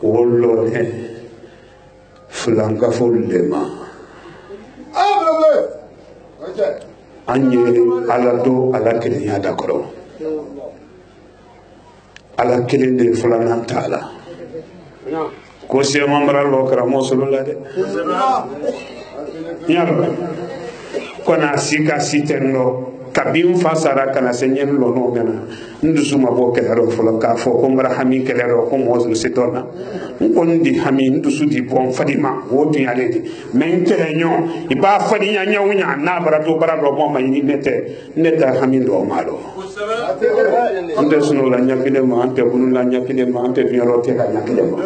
ollo ne flanka fullema anye alado alakene ya dakoro ala kelen de fulana taala ko se mamra lo kara mosulula de nyalo kona sika sitenno kabim fasara kana senyen lo no mena ndusuma bo kelero fulan ka fo ko mara hami kelero ko mosul sitona kon di hami ndusu di bon fadima wotu yaledi men kelenyo iba fadinya nyawnya na barato barado bo mayni neta hami do malo ante suno la nyakile ma ante bunu la nyakile ma ante nyoro te ka nyakile ma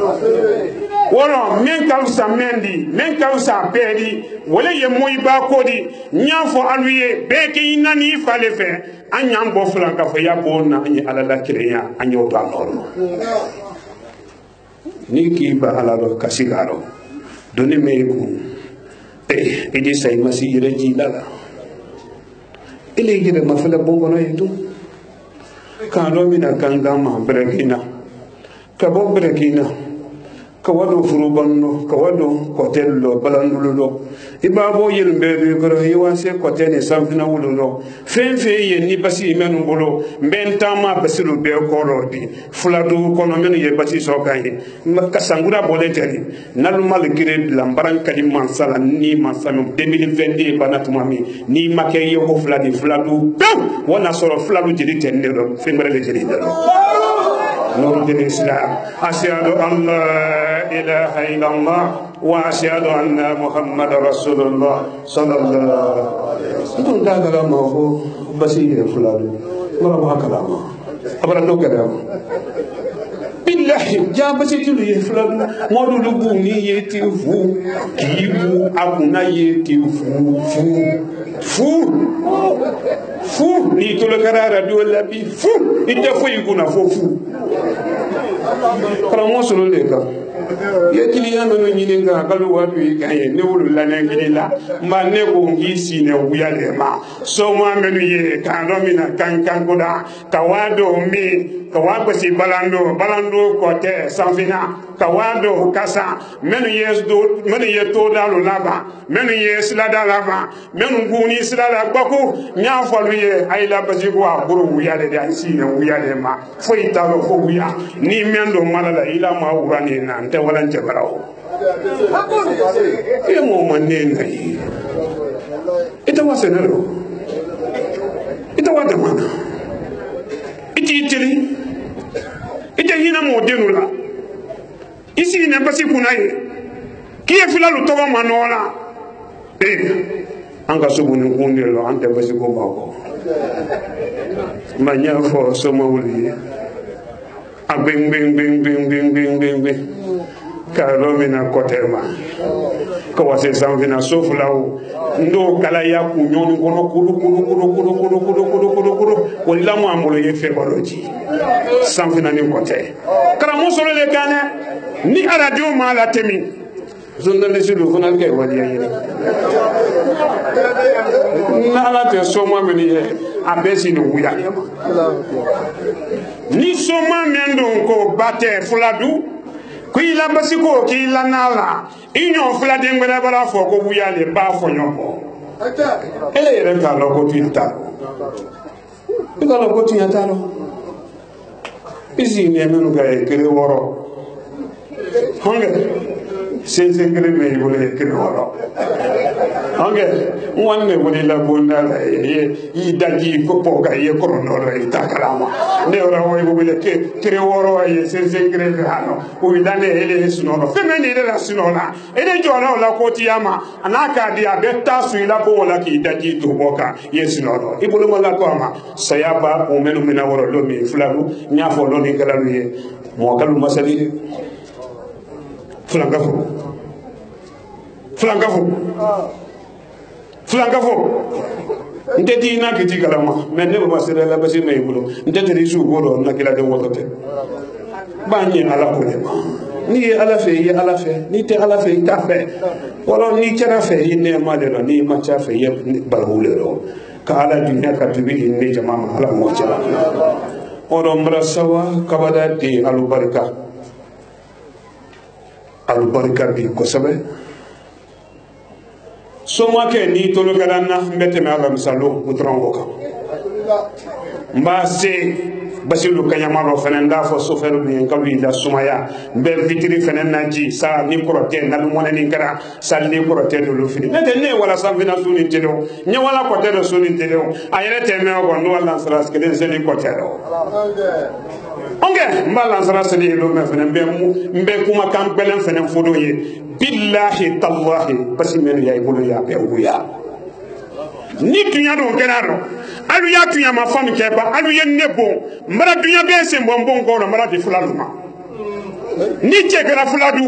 wono men kausa mendi men kausa pedi wala ye moyiba kodi nyafo aluye beke inani fale fe anyam bo fulan ka fo yabo na anyi alala kireya anyo ba norno ni ki ba alalo kasigaro doni meku idi say masi reji lala ile gide mafala bongo no yitu kalo mina kangama brekina kabo brekina kawado furubanno kawado kotello balandululo ibabo yelmbe goro yiwase kotene samfina wululo fenfe ye ni basi menu bolo mbentama basilu be korodi fuladu kono menu ye basi sokaye kasangura boleteni nalumal gire lambaran kadi mansala ni mansanu 2022 banatumami ni make yo ko fuladu wana soro fuladu jiri tendero fengare jiri dero نور الإسلام أشهد أن لا إله إلا الله وأشهد أن محمد رسول الله صلى الله عليه وسلم هذا كلامه بسيط فلان مرة كلامه أبرد كلامه بالله جاء بسيط فلان مولو لبوني يتفو كيبو أبونا يتفو fu ni to le karara do la bi fu ite fo yikuna fo fu kala mo solo le ka ye kiliyan no nyininga kalu wadu ikaye ne wulu la ne kilila ma ne ko ngi sine wuya le ma so ma menu ye kan do mina kan koda kawado mi kawabo si balando ko te sanfina kawado kasa menu ye to dalu laba menu ye silada laba menu guni silada gbako nya folu ye ayla bajigo aburu wuya le da sine wuya le ma fo italo fo wuya ni mendo malala ila ma urani na nte wala nte barao e mo manena yi ita wasenero ita wadamana ititiri ita hina mo denula isi ne basi kunaye kiye filalu to manola anga subuni kundelo ante basi ko bako manya fo so mawuli abeng beng kalo mina kotema ko wase samvina soflawo ndo kala ya kunyoni kono kudu wala mo amulo ye fe baloji samvina ni kote kala mo solo le kane ni radio mala temi zonda le sulu fona ke wali yene nala te soma meni ye abesi no wuya ni soma mendo ko bate fuladu kuila basiko kila nala inyo fula de ngwela bala fo ko wuya le ba fo nyoko ele yere ka lo ko tinta iko lo ko tinta lo isi ne menu ga e kere woro honge sensengere me wole kinoro ange wanne wole la bonda yi daji ko poga ye koronoro itakalama ne ora wo wole ke kreworo ye sensengere hano o idane ele sunono femeni de la sunona ene jona la kotiyama anaka dia betta suila ko wala ki daji to boka ye sunono ibulu mala ko ama sayaba o menu mina woro do mi fulalu nyafo lo ni kala ye mo kalu masali Flangafo. Ndeti na kiti kalama mende baba sere la basi me bulo ndeti risu goro na kila de wotote banye ala ko ma ni ala fe ni te ala fe ta fe wala ni tera fe ne ma de ni ma cha fe ye balhule ro ka ala dunya ka tubi ni jama ala mo cha oro mrasawa kabada di alubarika bi kosabe soma ke ni tolo garanna mbete me ala misalo utrongo ka mbase basilu kanyamaro fenenda fo soferu bi kalu ida sumaya be vitri fenena ji sa ni korote na mona ni kara sal ni korote do lu fini mete ne wala sam vina suni telo nya wala kote do suni telo ayere teme o gondo wala saras keden seni kote do onge mbala saras ni lo me fenen mbe kuma kampelen fenen fodo ye billahi tallahi basimenu ya ibulu ya be uya ni tunya do kenaro alu ya tunya ma fami keba alu ye nebo mara tunya be se mbombo ngoro mara di fuladuma ni chekera fuladu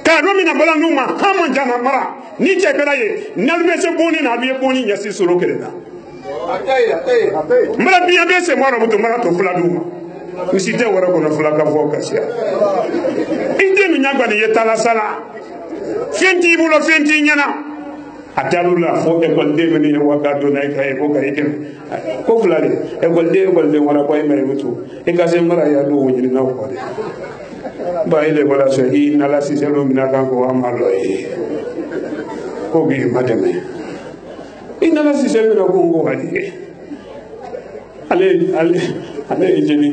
ka do mina bala numa hamon jana mara ni chekera ye nalbe se boni na biye boni nyasi soro kereda mara tunya be se moro buto mara to fuladuma misite wara ko na fulaka vokasia inde mi nyagba ni yetala sala fenti bulo fenti nyana atalula fo école de meni waka do nay kay ko kay dem ko fulale école de wala ko ay mutu e ka se mara ya do woni na ko de ba ile wala so hi na la si se lo mina kan ko amalo e ko gi madame ina la si se mina ko ngo hadi ale jeni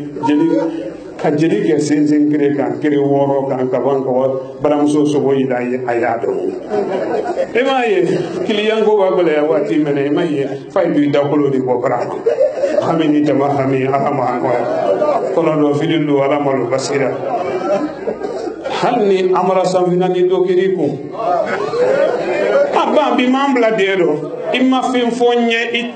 ka jeli ke sensen kire kan kire woro kan ka ban ko baramuso so boyi da ayado e maye kiliyan ko ba bele wati mene maye fay bi da ko di ko brama hamini tama hami ahama ko no fidilu wala mal basira hanni amara samina ni do kiriku abba bi mambla dero imma fin fonye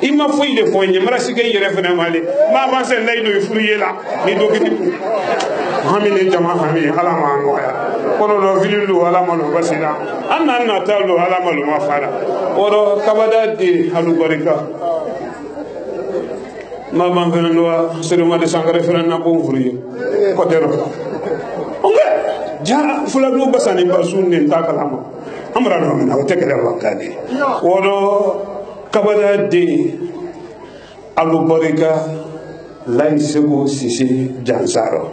imma foyle fonye mara sige yere fena male ma ba se lay no furiyela ni do kiriku hamini jama hami ala ma ngoya kono no fidilu wala mal basira anna na tawlo ala mal ma fara oro kabada di halu barika ma ban fena no sero ma de sangare fena na bo furiye ko dero onge ja fuladu basani basunne takalama amra no na otekele wakani wodo kabada de alubarika laisego sisi jansaro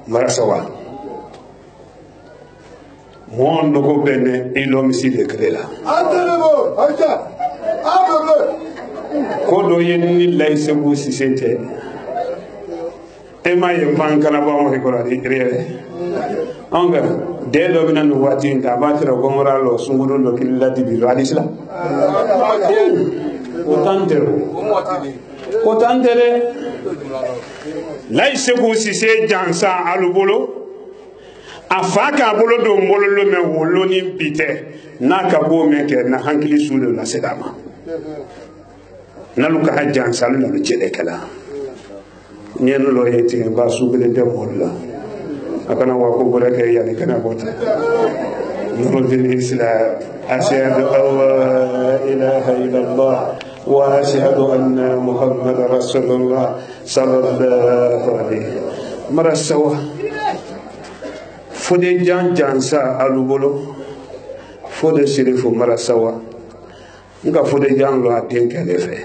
marasawa mondo go bene ilo misile krela atenebo acha kodo yenni laisego sisi te ema ye bankana ba mo ko radi rere anga de do bina no wati nda batira ko moralo sunguro lo killa di bi alisla o tantere laisse ko si se jansa alubolo afaka bolo do mbolo lo me wolo ni bite naka bo me ke na hankili sulo la sedama naluka hajjansa lo lo jele kala ñen lo yeti ba suugale dem wala akana wa ko bore ke yani kana bota nuru din islam ashhadu an la ilaha illallah wa ashhadu anna muhammadar rasulullah sallallahu alaihi marasawa fode jansa alubolo fode sirifo marasawa nga fode janlo aten kele fe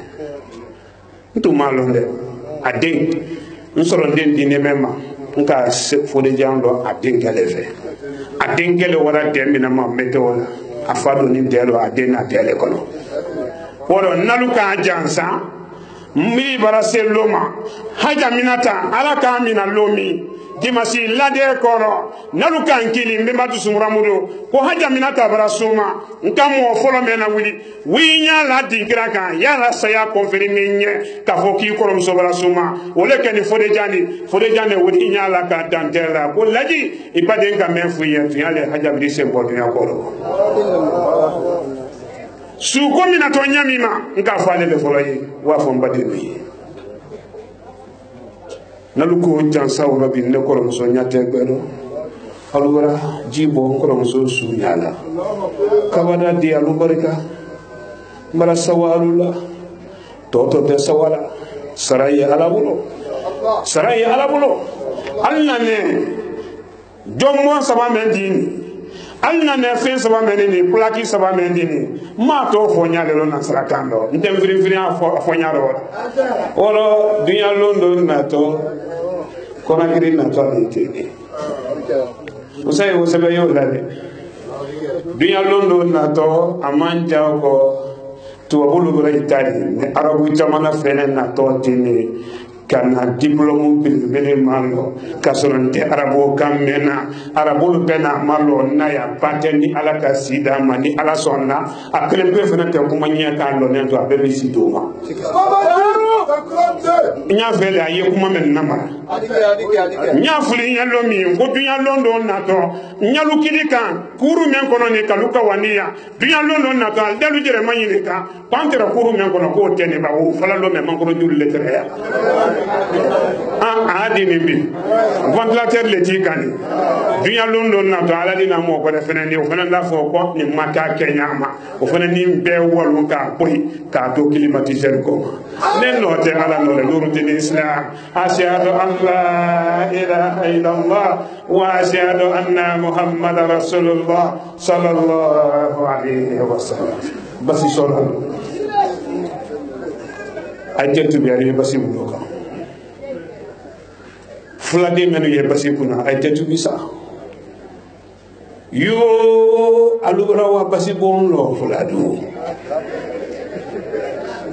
ntu malonde aden nsoro den dine mema nka fode janlo aden kele fe aden kele wara demina ma meto afado ni delo aden na dele kono woro naluka jansa mbi bara se loma haja minata ala ka mina lomi dimasi lade koro nalu kan kili mbemba tusumuramudo ko haja minata bara suma nkamo folo mena wili winya la dingira kan ya la saya konferi menye ka foki koro so bara suma wole ken fode jani wodi nya la ka dantela ko laji ibade nga menfu ye tu yale haja bi se bodu ya koro su ko minato nyamima nka fale le folo yi wa fo mbade bi naluko jansa wala bi ne ko so nyate gbedo alwara jibo ko so su nyala kabada di alubarika mara sawalula toto de sawala saraya alabulo alla ne jommo sama mendini alla ne fen sama mendini plaki sama mendini ma to fo nyale lo nasara kando ndem viri fo nyaro oro dunya londo na to kona kiri na to ni usai usebe yo lade dunya londo na to amanja ko to bulu bura itali ne arabu jamana fene na to tini kana diplôme bele malo kasonte arabo kamena arabo bena malo na ya pateni ala kasida mani ala sonna akele be fene te kuma nya kan lo ne to abebe sidoma nya vele aye kuma men namara nya fuli nya lo mi ngo dunya londo na to nya lu kidika kuru men kono ni kaluka wania dunya londo na to dalu jere manyine ka pantera kuru men kono ko tene ba wo fala lo men ko dul letere ya adini bi ventilateur le ti kani dunya londo na to ala dina mo ko defene ni o fana la fo ko ni maka kenyama o fana ni be wolu ka boy ka to climatiseur ko nen no te ala no le nuru din islam ashhadu an la ilaha illallah wa ashhadu anna muhammadar rasulullah sallallahu alaihi wasallam basi solo ajatu bi ari basi buloka fulade menu ye basi kuna ay tetu bisa yo alubra wa basi bon lo fuladu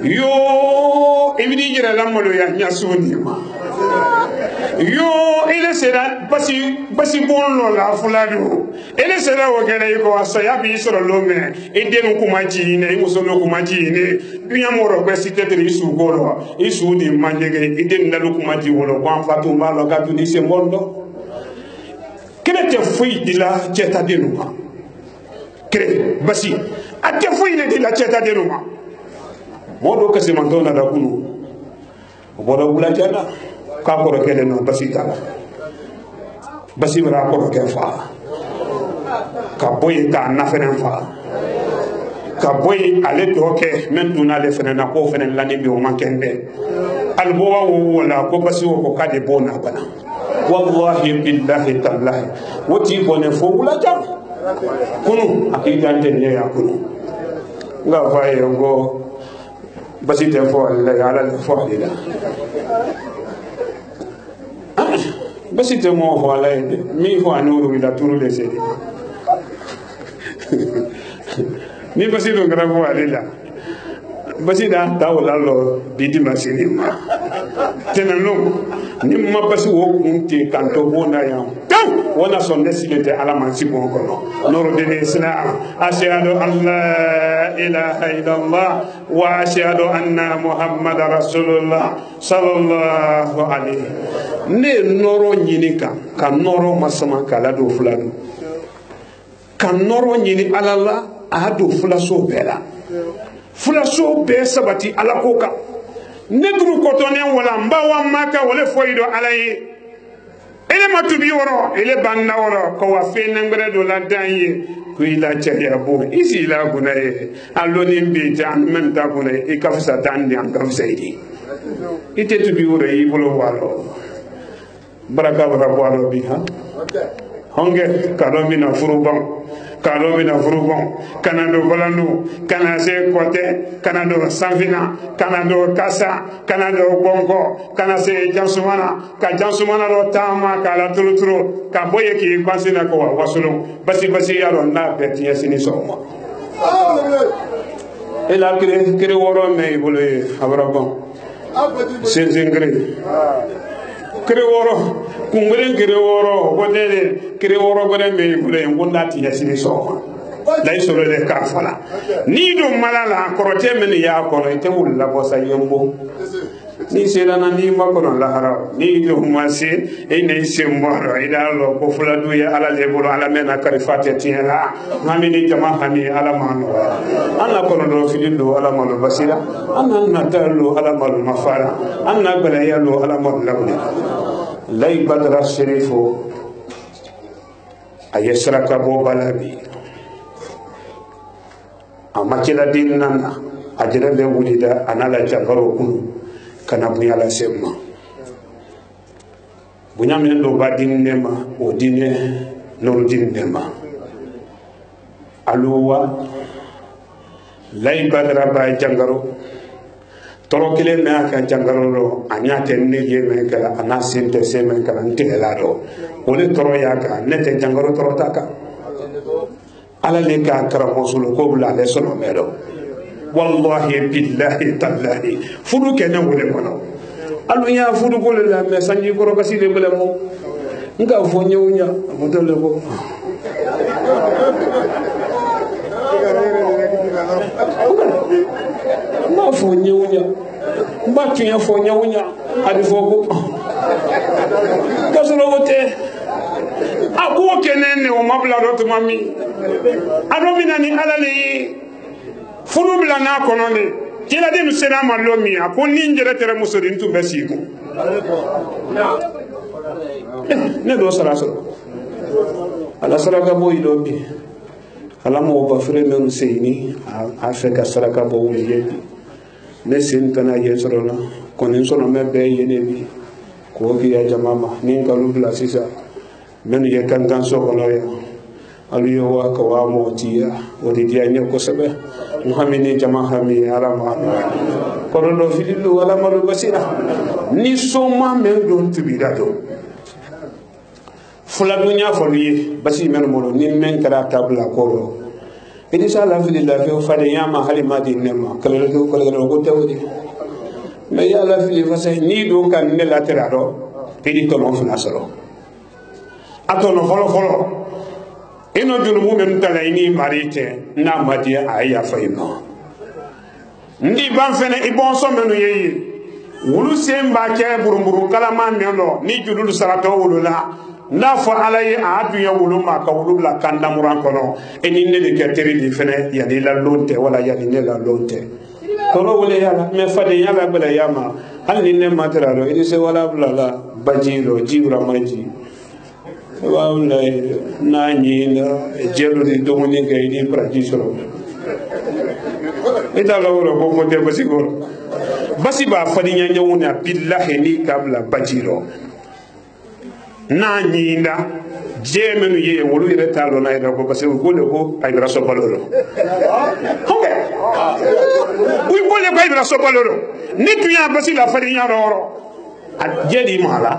yo ibidi jira lamolo ya nyasuni ma yo ile sera basi bon lo la fuladu ile sera wo gele ko asaya bi soro lo me edenu kuma ji ne nguso no kuma ji ne dunya moro basi tetere isu golo isu di manjege edenu dalu kuma ji wolo kwa fatu malo ka tu ni se mondo kene te fuyi dila cheta denuma kre basi ate fuyi ne dila cheta denuma modo kasi mantona da kunu bodo wula jana ka ko kele no basi kala basi mara ko ke fa ka boy ka na fenen fa ka boy ale to ke men duna le fenen na ko fenen lani bi o mankende albo wala ko basi ko ka de bona bana wallahi billahi tallahi wati bone fo wula jam kunu akida ndene ya kunu nga fa ngo basi te fo ala ala fo ala basi te mo fo ala mi fo anuru ila turu le sedi ni basi do ngara fo ala basi da tawla lo bidi masini ma tenano ni ma basi wo kunti kanto bona ya taw wona sonde silete ala mansi bon kono noro de islam ashhadu an la ilaha illallah wa ashhadu anna muhammadar rasulullah sallallahu alaihi ne noro nyinika kan noro masama kala do fulani kan noro nyini alala ado fulaso bela fulaso be sabati ala koka nedru kotonen wala mbawa maka wala foido alaye ele matubi woro ele banna woro ko wa fe nangere do la danye ko ila chaya bo isi la gunaye aloni be tan men ta gunaye e kafsa tan di am kafsa idi ite tubi woro yi bolo walo baraka walo bi ha honge kado mina furubam kado mina furubam kanando balanu kanase kote kanando sanfina kanando kasa kanando bongo kanase jansumana ka jansumana ro tama kala tuluturu ka boye ki kwansina ko wasulu basi yaro na betiya sini soma ela kire woro me bolo abrabon senzengre kere woro kungre kere woro bodele kere woro bore me bure ngunda ti yasini so dai solo le kafala ni do malala korote men ya ko ite wulla bo sa yembo ni sedana ni makono la hara ni do masi e ne semboro ida lo ko fula du ya ala le bolo ala mena karifati tiela ngami ni jama hani ala mano anna kono do fidindo ala mano basira anna natalo ala mano mafara anna bala yalo ala mano lawni lay badra sherifu ayesraka bo balabi amakila dinna ajira be wulida anala jangaro kunu kana bunya la semma bunya men do badin nema o dine no din nema aluwa lay badra ba jangaro toro kile me aka jangaro lo anya tenne ye me kala anasin te se me kala ntela do ole toro yaka nete jangaro toro taka ala le ka karamo sulu ko bula le sono mero wallahi billahi tallahi fudu kene wole kono alu nya fudu ko le la me sanji ko kasi le bele mo nga fo nyewnya mo dole ko ma fo nyewnya ma tunya fo nyewnya adi fo ko kasoro wote abu kene ne o mabla do to mami adomina ni alale furu bila na kono ne kila de no sena malomi akon ni njere tere musori ntu besiku ne do sara soro ala sara ka boy do bi ala mo ba fere men seini a fe ka sara ka bo wuli ne sin kana ye soro na konin sono me be yene bi ko ki ya jamama ni ka lu bla sisa men ye kan so kono ya aliyo wa ka wa motiya wodi dia nyako sabe muhammad jama hami alama kono do fidilu wala malu basira ni soma men don tubida do fula dunya foliye basi men molo ni men kara tabla koro idi sala filillah fi fade yama halima di nema kala do ko tawdi me ya la fili fasa ni do kan ne la teraro idi to non fina solo atono folo ino junubu men tala ini marite na madia aya faino ndi ban fene ibon so menu yeyi wulu semba ke burumburu kala man melo ni julul sarato wulula nda fo alayi adunya wulu ma ka wulu la kanda muran kono eni ne de keteri di fene ya ni la lonte wala ya ni la lonte kono wule yala me fade yala bela yama hal ni ne matraro idi se wala bla bajiro jibra maji wawla nani jelo di domoni kay di pratiso ita lawro bo mo de basi ba fadi nya nyawuna billahi ni kabla bajiro nani nda jemenu ye wolu ire talo na ida ko basi ko le ko ay raso balolo hoke uy bolle ko ay raso balolo ni tuya basi la fadi nya roro a jedi mala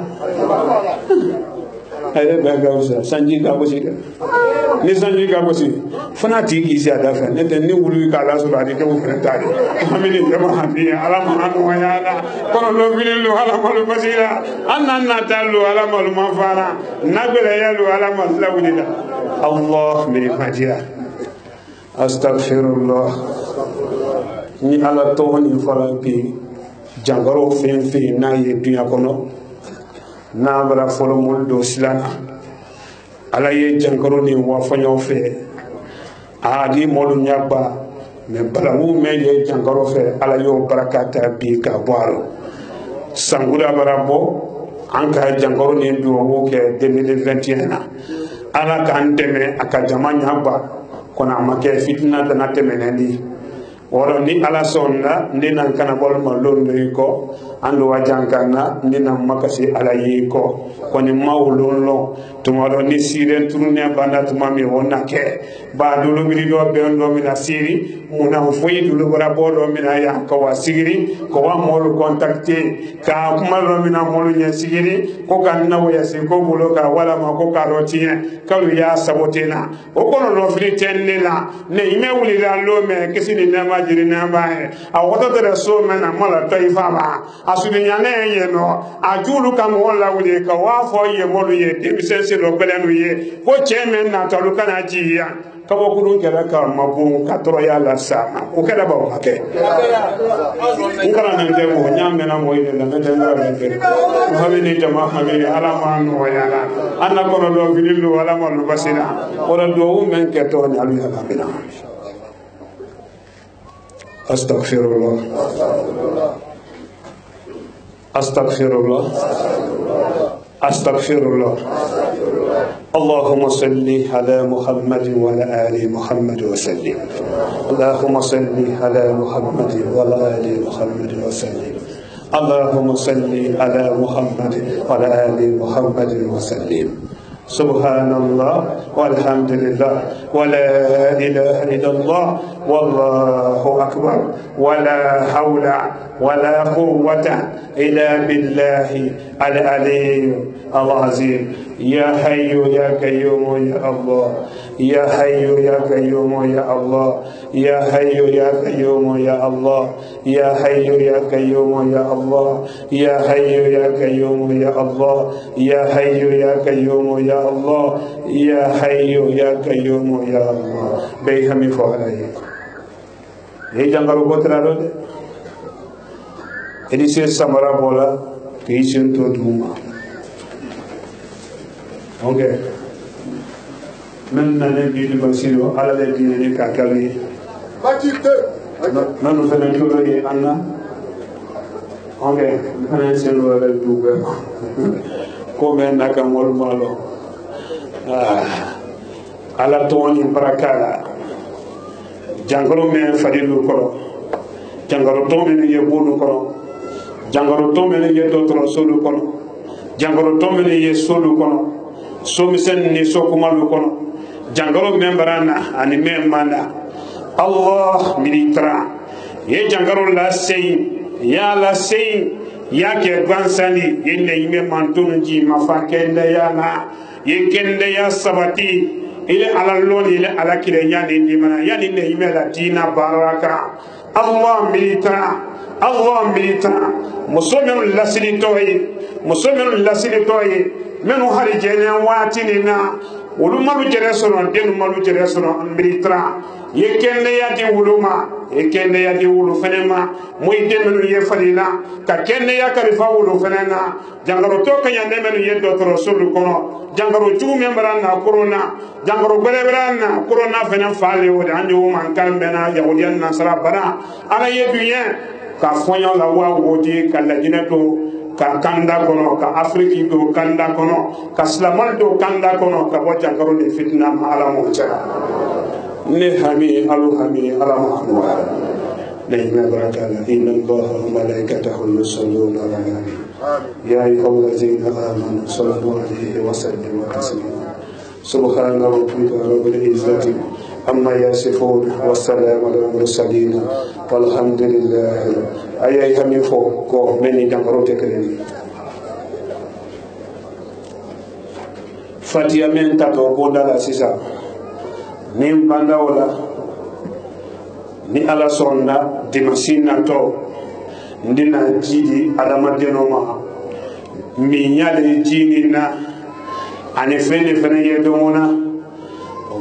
ay ba gawsa sanji ka bosi ni sanji ka bosi fana ti ki sia da fa ne ni wulu ka la so ba di ke mo fentari amini jama handi ala ma anu wayala kono lo bilu ala malu basira anna talu ala malu mafara nabela yalu ala malu lawdida allah min fajia astaghfirullah ni ala to ni fara bi jangaro fen na ye dunya kono na bara folo mul do silana ala ye jankaro ni wa fanyo fe adi molu nyaba me bala mu me ye jankaro fe ala yo barakata bi ka boaro sangura barabo anka jankaro ni do wo ke 2021 ala kan teme aka jamanya ba kona make fitna ta na teme ni wala ni ala sonna ni nan kana bol ma londo ko ando wajankana ni nan makasi ala yiko koni mawlon lo tumalo ni siren turne banda tumami wona ke ba dolo mi do be ndo mi na siri muna foyi dulu bara bodo mina ya ka wa sigiri ko wa molu contacter ka kuma lo mina molu nya sigiri ko kan na waya se ko bolo ka wala ma ko ka rotiye ka ya sabotena o kono no fili tenela ne ime wuli la lo me kesi ni na ma jiri na ba he a woto de so me na mala taifa ba asuni nya ne ye no ajulu kam wala wuli ka wa fo ye molu ye de sense lo belenu ye ko cheme na talu kana ji ya kabo kudun kɛra ka mabon ka tɔrɔya la sa o kɛra ba o ma kɛ n kana nin kɛ o ɲa mɛnna mɔ ye la ne tɛ n ka nin kɛ hami ni jama hami ala ma nɔgɔya la an na kɔnɔ dɔ fili lo ala ma nɔgɔ sera o la duwawu mɛn kɛ tɔ ni alu yala mina astaghfirullah astaghfirullah astaghfirullah اللهم صل على محمد وعلى آل محمد وسلم اللهم صل على محمد وعلى آل محمد وسلم اللهم صل على محمد وعلى آل محمد وسلم سبحان الله والحمد لله ولا إله إلا الله والله أكبر ولا حول ولا قوة إلا بالله العلي العظيم يا حي يا قيوم يا الله يا حي يا قيوم يا الله يا حي يا قيوم يا الله يا حي يا قيوم يا الله يا حي يا قيوم يا الله يا حي يا قيوم يا الله يا حي يا قيوم يا الله بيهمي فعلي هي جنگلو بوترالو دي edi se samara bola ki sen to duma okay men na ne bi basiro ala le bi ne ka kali batite nanu fene to ye anna okay kana sen wala dube ko men na ka mol malo ala to ni barakala jangoro men fadilu ko jangoro to men ye bolu ko jangoro to men ye dotoro solu kono jangoro to men ye solu kono so misen ni so kumalu kono jangoro men barana ani men manda Allah militra ye jangoro la sey ya la sey ya ke gansani yenne yime mantunji mafakende ya na ye kende ya sabati ile ala loni ile ala kire yani ni mana yani ne yime la dina baraka Allah militra musomen lasini toyi menu hari jene watini na ulu malu jere sono denu malu jere sono militra ye kende yati wuluma ye kende yati wulu fenema moy demenu ye falina ka kende ya kalifa wulu fenena jangaro to kanya demenu ye dotoro sulu kono jangaro jugu membran na corona jangaro berebran na corona fena fale o de anjo man kalbena yahudiyan nasara bara ala ye duyen ka fonyo la wa wodi ka la jineto ka kanda kono ka afriki do kanda kono ka slamal do kanda kono ka bo jangaro de fitna ma ala mo cha ne hami alu hami ala muhammad ne me barakala inna allaha wa malaikatahu yusalluna ala nabi ya ayyuhallazina amanu sallu alayhi wa sallimu taslima subhana rabbika rabbil izzati amma yasifun wa salamun ala mursalin walhamdulillah ayay hami fo ko meni jangaro te kelen fatia men tato bodala sisa nim banda wala ni ala sonna dimasina to ndina jidi adama denoma mi nyale jini na ane fene yedomona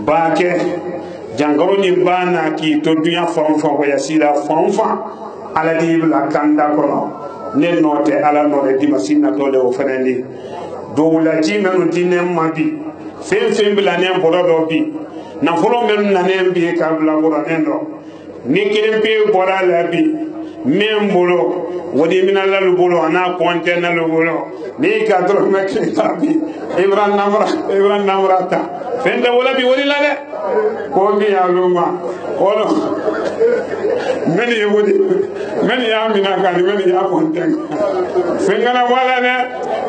baake jangaro ni bana ki to dunya fonfa ko yasira fonfa ala di la kanda kono ne note ala no de dimasina to le o fenendi do la jimenu dinem mabi fen bila ne borodo bi na folo men na ne bi ka bla boro endo ni kire pe bora la bi membolo wodi minalla lu bolo ana konte na lu bolo ni ka tro me ke tabi ibran namra ta fenda wala bi wali la de ko mi ya luma ono meni yodi meni ya mina ka ni meni ya konte fengana wala ne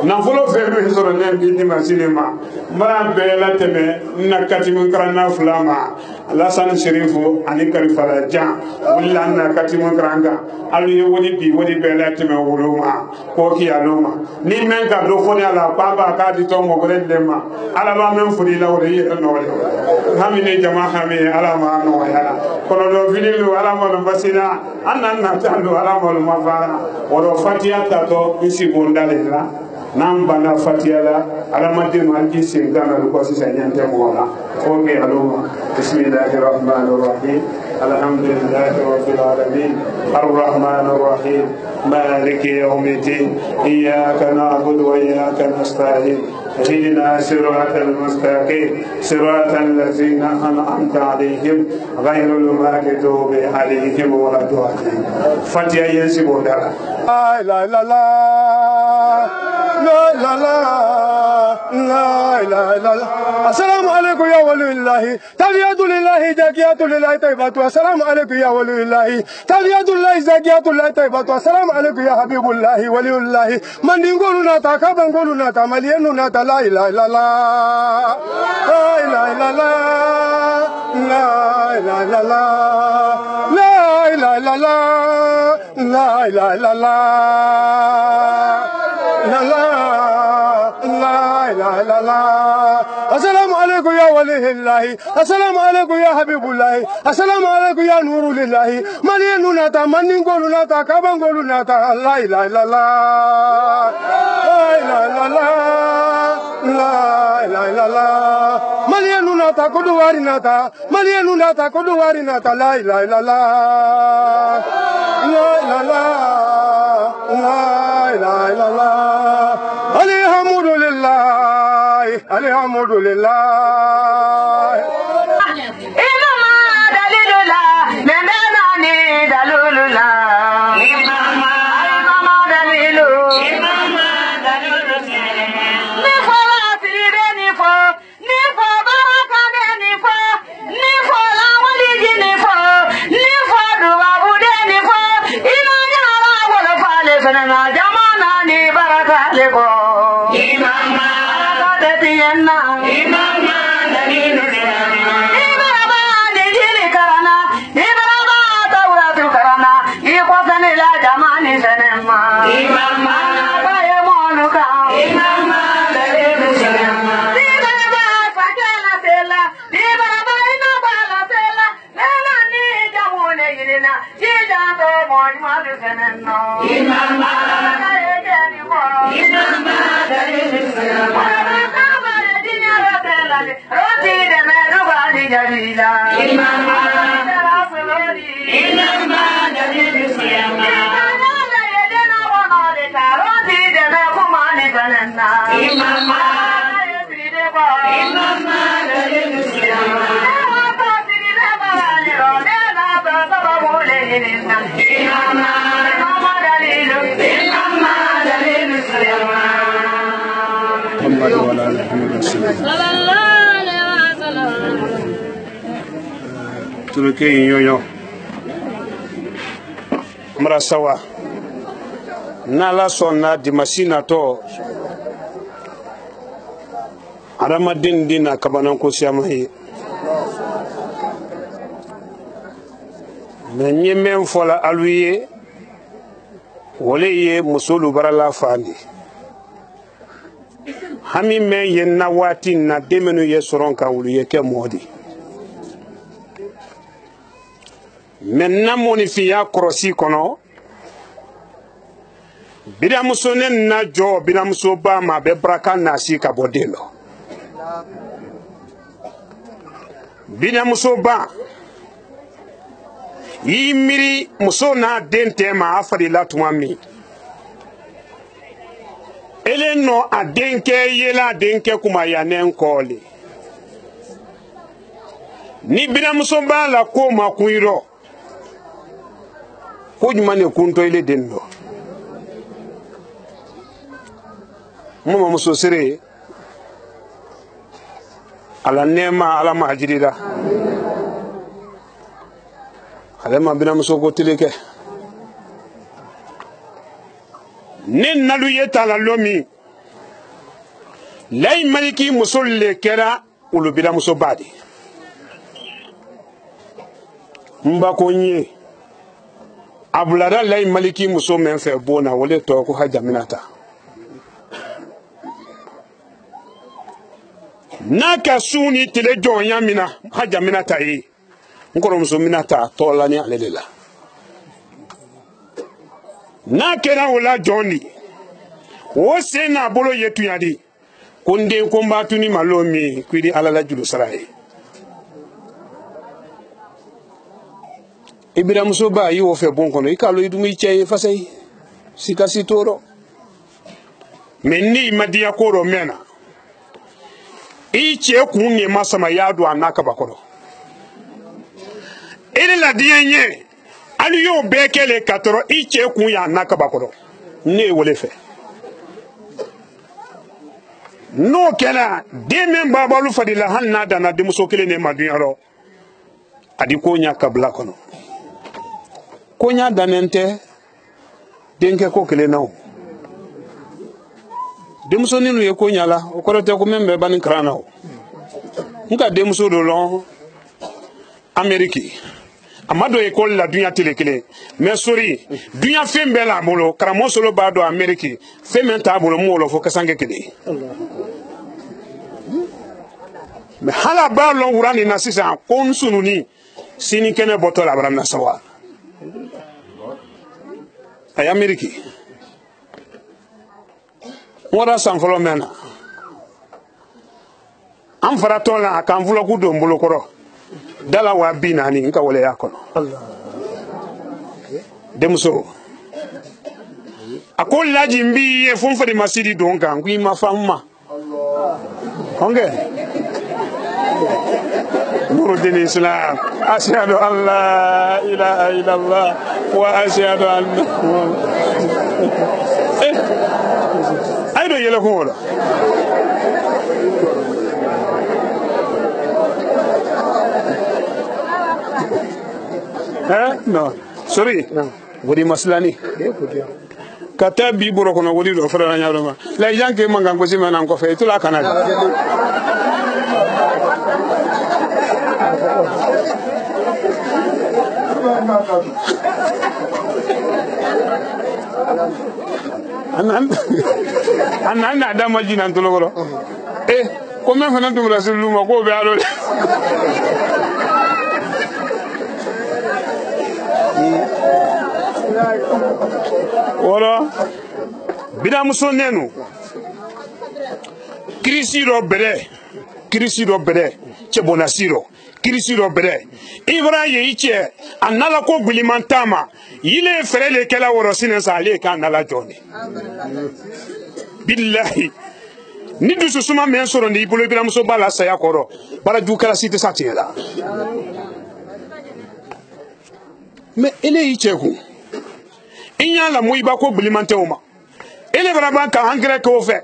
na folo fe soro ne bi di masinema mara bela teme na kati mun karana fulama Lasan Sherifu ani Kalifala Jan Wilana Katimu Granga alu woni bi woni belati me wuluma ko ki aluma ni men ka do foni ala baba ka di to mo gren dema ala ba men fudi la wala yeta no wala hamine jama hami ala ma no yala kono do vidilu ala mo basina annan na tando ala mo mafara woro fatia ta to isi bondale la nambana fatia la ala madinu alji singana ko sisa nyante mo wala ko ke aluma bismillahir rahmanir rahim alhamdulillahi rabbil alamin arrahmanir rahim مالك يوم الدين إياك نعبد وإياك نستعين اهدنا صراط المستقيم صراط الذين أنعمت عليهم غير المغضوب عليهم ولا الضالين فاتحة ينسبون لا لا لا لا لا لا لا لا لا لا السلام عليكم يا ولي الله تحيات لله زكيات لله طيبات السلام عليكم يا ولي الله تحيات لله زكيات لله طيبات السلام عليكم يا حبيب الله ولي الله من نقولنا تكابن نقولنا تملينا لا إله إلا الله لا إله إلا الله لا إله إلا الله لا إله إلا الله لا إله إلا الله لا إله إلا الله السلام عليكم يا ولي الله السلام عليكم يا حبيب الله السلام عليكم يا نور الله ملينا تمنين قولنا تكابن قولنا لا إله إلا الله لا إله إلا الله لا إله إلا الله ملينا تكودو وارنا تا ملينا تكودو وارنا تا لا إله إلا الله لا إله إلا الله لا إله إلا الله الحمد لله الحمد لله Tuluke yoyo mrasawa nala sonna dimasi nato aramadin dina kabanan ko siyamahi menye men fola aluye wole ye musulu barala fani hami men ye nawati na demenu ye soron kan wuluye ke modi menna moni fiya korosi kono bidamuso ne na jo bidamuso ba ma be braka nasi ka bodelo bidamuso ba yimiri muso na dente ma afari latuma mi eleno adenke yela denke kuma yanen kole ni bidamuso ba la ko makuiro kujumane kunto ile dendo mama muso sere ala nema ala mahjirida ala ma bina muso ko tileke nen nalu yeta la lomi lay maliki muso le kera ulu bina muso badi Mbakonye Abulada Lai Maliki muso men fe bona wole to ko Haja Minata Naka suni tele jonya mina Haja Minata yi nkoro muso Minata to la ni alela na kera wala Johnny wo se na bolo yetu yadi konde kombatu ni malomi kwidi alala julu sarai Ibira muso ba yi wo fe bon kono ikalo idumi cheye fasai sikasi toro menni madia koro mena iche kunye masama yadu anaka bakoro ele la dienye alu yo bekele katoro iche kunya anaka bakoro ne wole fe no kela demen babalu fadila hanna dana de muso kele ne maduyaro adi konya kabla kono konya danente denke ko kele nawo demuso ninu ye konya la okorote ko membe ban krana o nka demuso do lon Ameriki amado école la dunya telekele mais sori dunya fembe la bolo karamo solo bado Ameriki fementa bolo mo lo fo kasange kele mais hala ba lo wurani na sisa kon sununi sini kene botol abram na sawa ay Ameriki wora sanfolo mena am faratola kan vulo ku do mbolo koro dala wa binani nka wole yakono demso akol laji mbi e fon fadi masidi donga ngui mafamma onge nuru din islam ashhadu an la ilaha illallah wa ashhadu anna aydo yele ko wala no sorry wodi maslani kata bi boro kono wodi do fara nyaado ma la janke manga ko sima nan ko fe tula kanada anan ada majina ntologoro ko men fana tum rasulullah ko be alo wala bida muso nenu krisi ro bere chebona siro krisi ro bere ibra ye iche anala ko gbilimantama yile ferele kala woro sinensa ale ka anala joni billahi ni dusu suma men soro ni bolo bida muso bala saya koro bara ju kala site satiela me ele iche ku inya la moyiba ko gbilimante oma ele baraba ka angre ko fe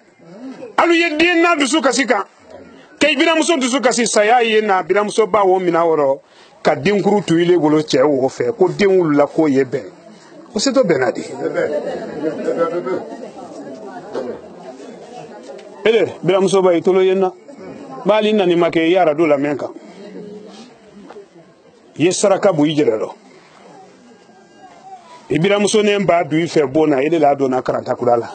alu ye din na dusu kasika kay bina muso dusu kasi saya ye na bina muso ba wo mina woro ka din kuru tu ile golo che wo fe ko din wulu la ko ye be o se to benadi ele bina muso ba itolo yenna bali nani make yara do la menka yesaraka bu ijerero ibira muso ne mba du ife bona ile la dona karanta kulala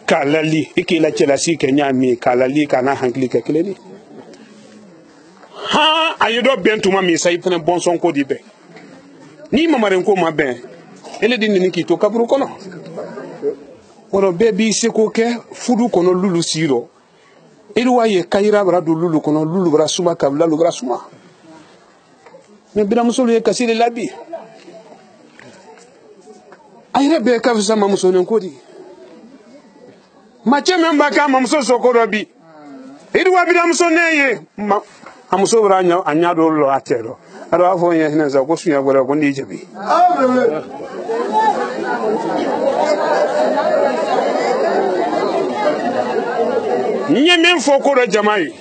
kalali ikila chelasi kenya mi kalali kana hankli ke keleni ha ayodo bentuma mi sai tene bonson ko dibe ni mamare ko ma ben ele din ni ki to kaburu kono wono bebi seko ke fudu kono lulu siro ilu waye kayira bra du lulu kono lulu bra suma kabla lu bra suma me bira muso le kasile labi ayre be ka fisa mamuso nen kodi mache memba ka mamuso sokoro bi idu wa bida muso neye amuso branya anya do lo atero ado afo yen hina za ko sunya gora ko ndi jebi nye men fokoro jamai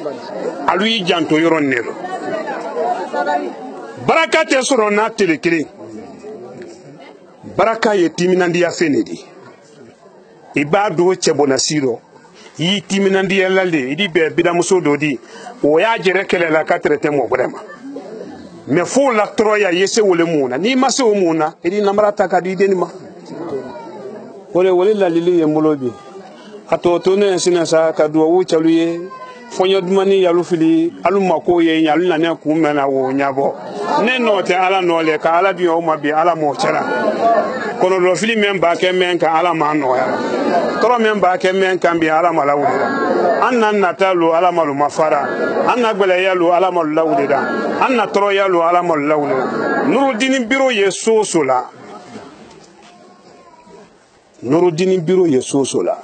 alu yi janto yoron nero baraka te soro na telekele baraka ye timinandi ya fenedi ibadu chebona siro yi timinandi ya lalde idi be bidamuso dodi o ya jere kele la katrete mo brema mais fo la troya yese wole muna ni mase o muna edi namara takadi denima wole la lili yembolobi ato to ne sinasa kadu wu chaluye fonyo dumani yalu fili alu mako ye yalu na ne ku mena wo nyabo ne note ala no le ka ala bi o ma bi ala mo chara kono do fili memba ke men ka ala ma no ya toro memba ke men kan bi ala mala wudida anna natalu ala malu mafara anna gbele yalu ala malu lawudida anna toro yalu ala malu lawudida Nurudini biro ye sosola Nurudini biro ye sosola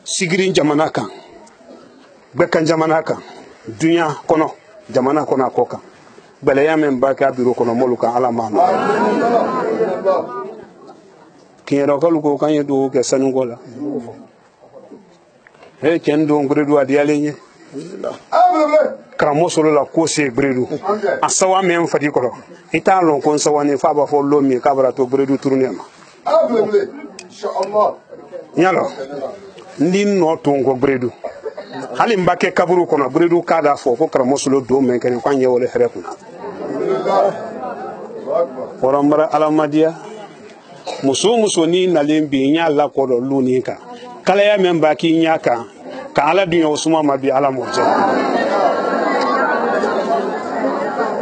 sigirin jamana kan bekan jamana kan dunya kono jamana kono akoka bale ya men baka biro kono moluka ala mano kiero ko luko kan yedo ke sanungola he kendo ngredu adiale nye kramo solo la ko se bredu asawa men fadi ko ita lon kon sawani fa ba fo lomi kabra to bredu tournema inshallah nyalo ndi no to ngo bredu hali mbake kaburu kono bredu kada fo ko kramo solo do men ken kwa nyewole hereku orambara alamadia muso ni nalembi nya la ko do lunika kala ya men baki nyaka ka ala dunya usuma mabi ala moje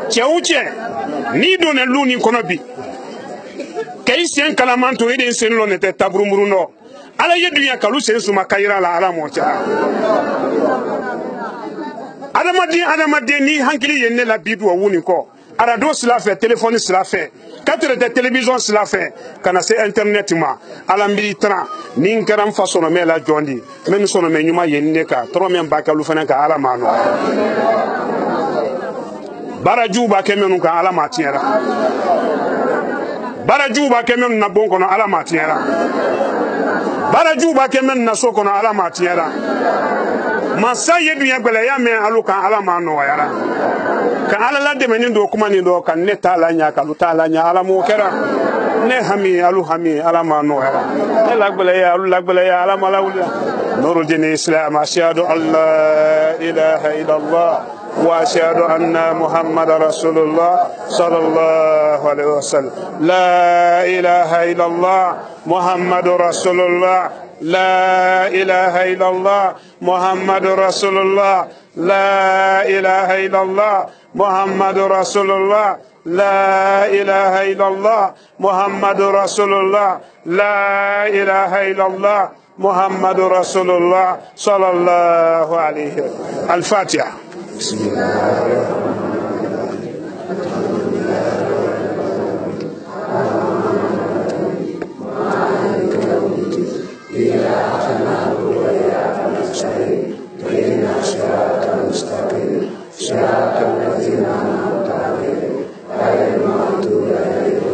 cheuche ni do ne luni kono bi kay sen kalamanto eden sen lo nete tabrumuru no ala ye dunya kalu sen suma kayira la ala moje adamadi ni hankili yenne la bidu wa wuni ko arado sila fait téléphone sila fait quatre de télévision sila fait kana se internet ma ala militran nin karam façon me la jondi men sono me nyuma yenne ka tro men bakalu fana ka ala mano baraju ba kemenu ka ala matiera baraju ba kemenu na bon kono ala matiera baraju ba kemenu na so kono ala matiera masa yedu ya gbele ya me aluka ala mano yara ka ala la de menin do kuma ni do kan ne tala nya ka lu tala nya ala mo kera ne hami alu hami ala mano yara ne la gbele ya alu la gbele ya ala mala wula nuru dini islam ashhadu an la ilaha illallah wa ashhadu anna muhammadar rasulullah sallallahu alaihi wasallam la ilaha illallah muhammadur rasulullah لا إله إلا الله محمد رسول الله لا إله إلا الله محمد رسول الله لا إله إلا الله محمد رسول الله لا إله إلا الله محمد رسول الله صلى الله عليه وسلم الفاتحة بسم الله صراط الذين أنعمت عليهم غير المغضوب عليهم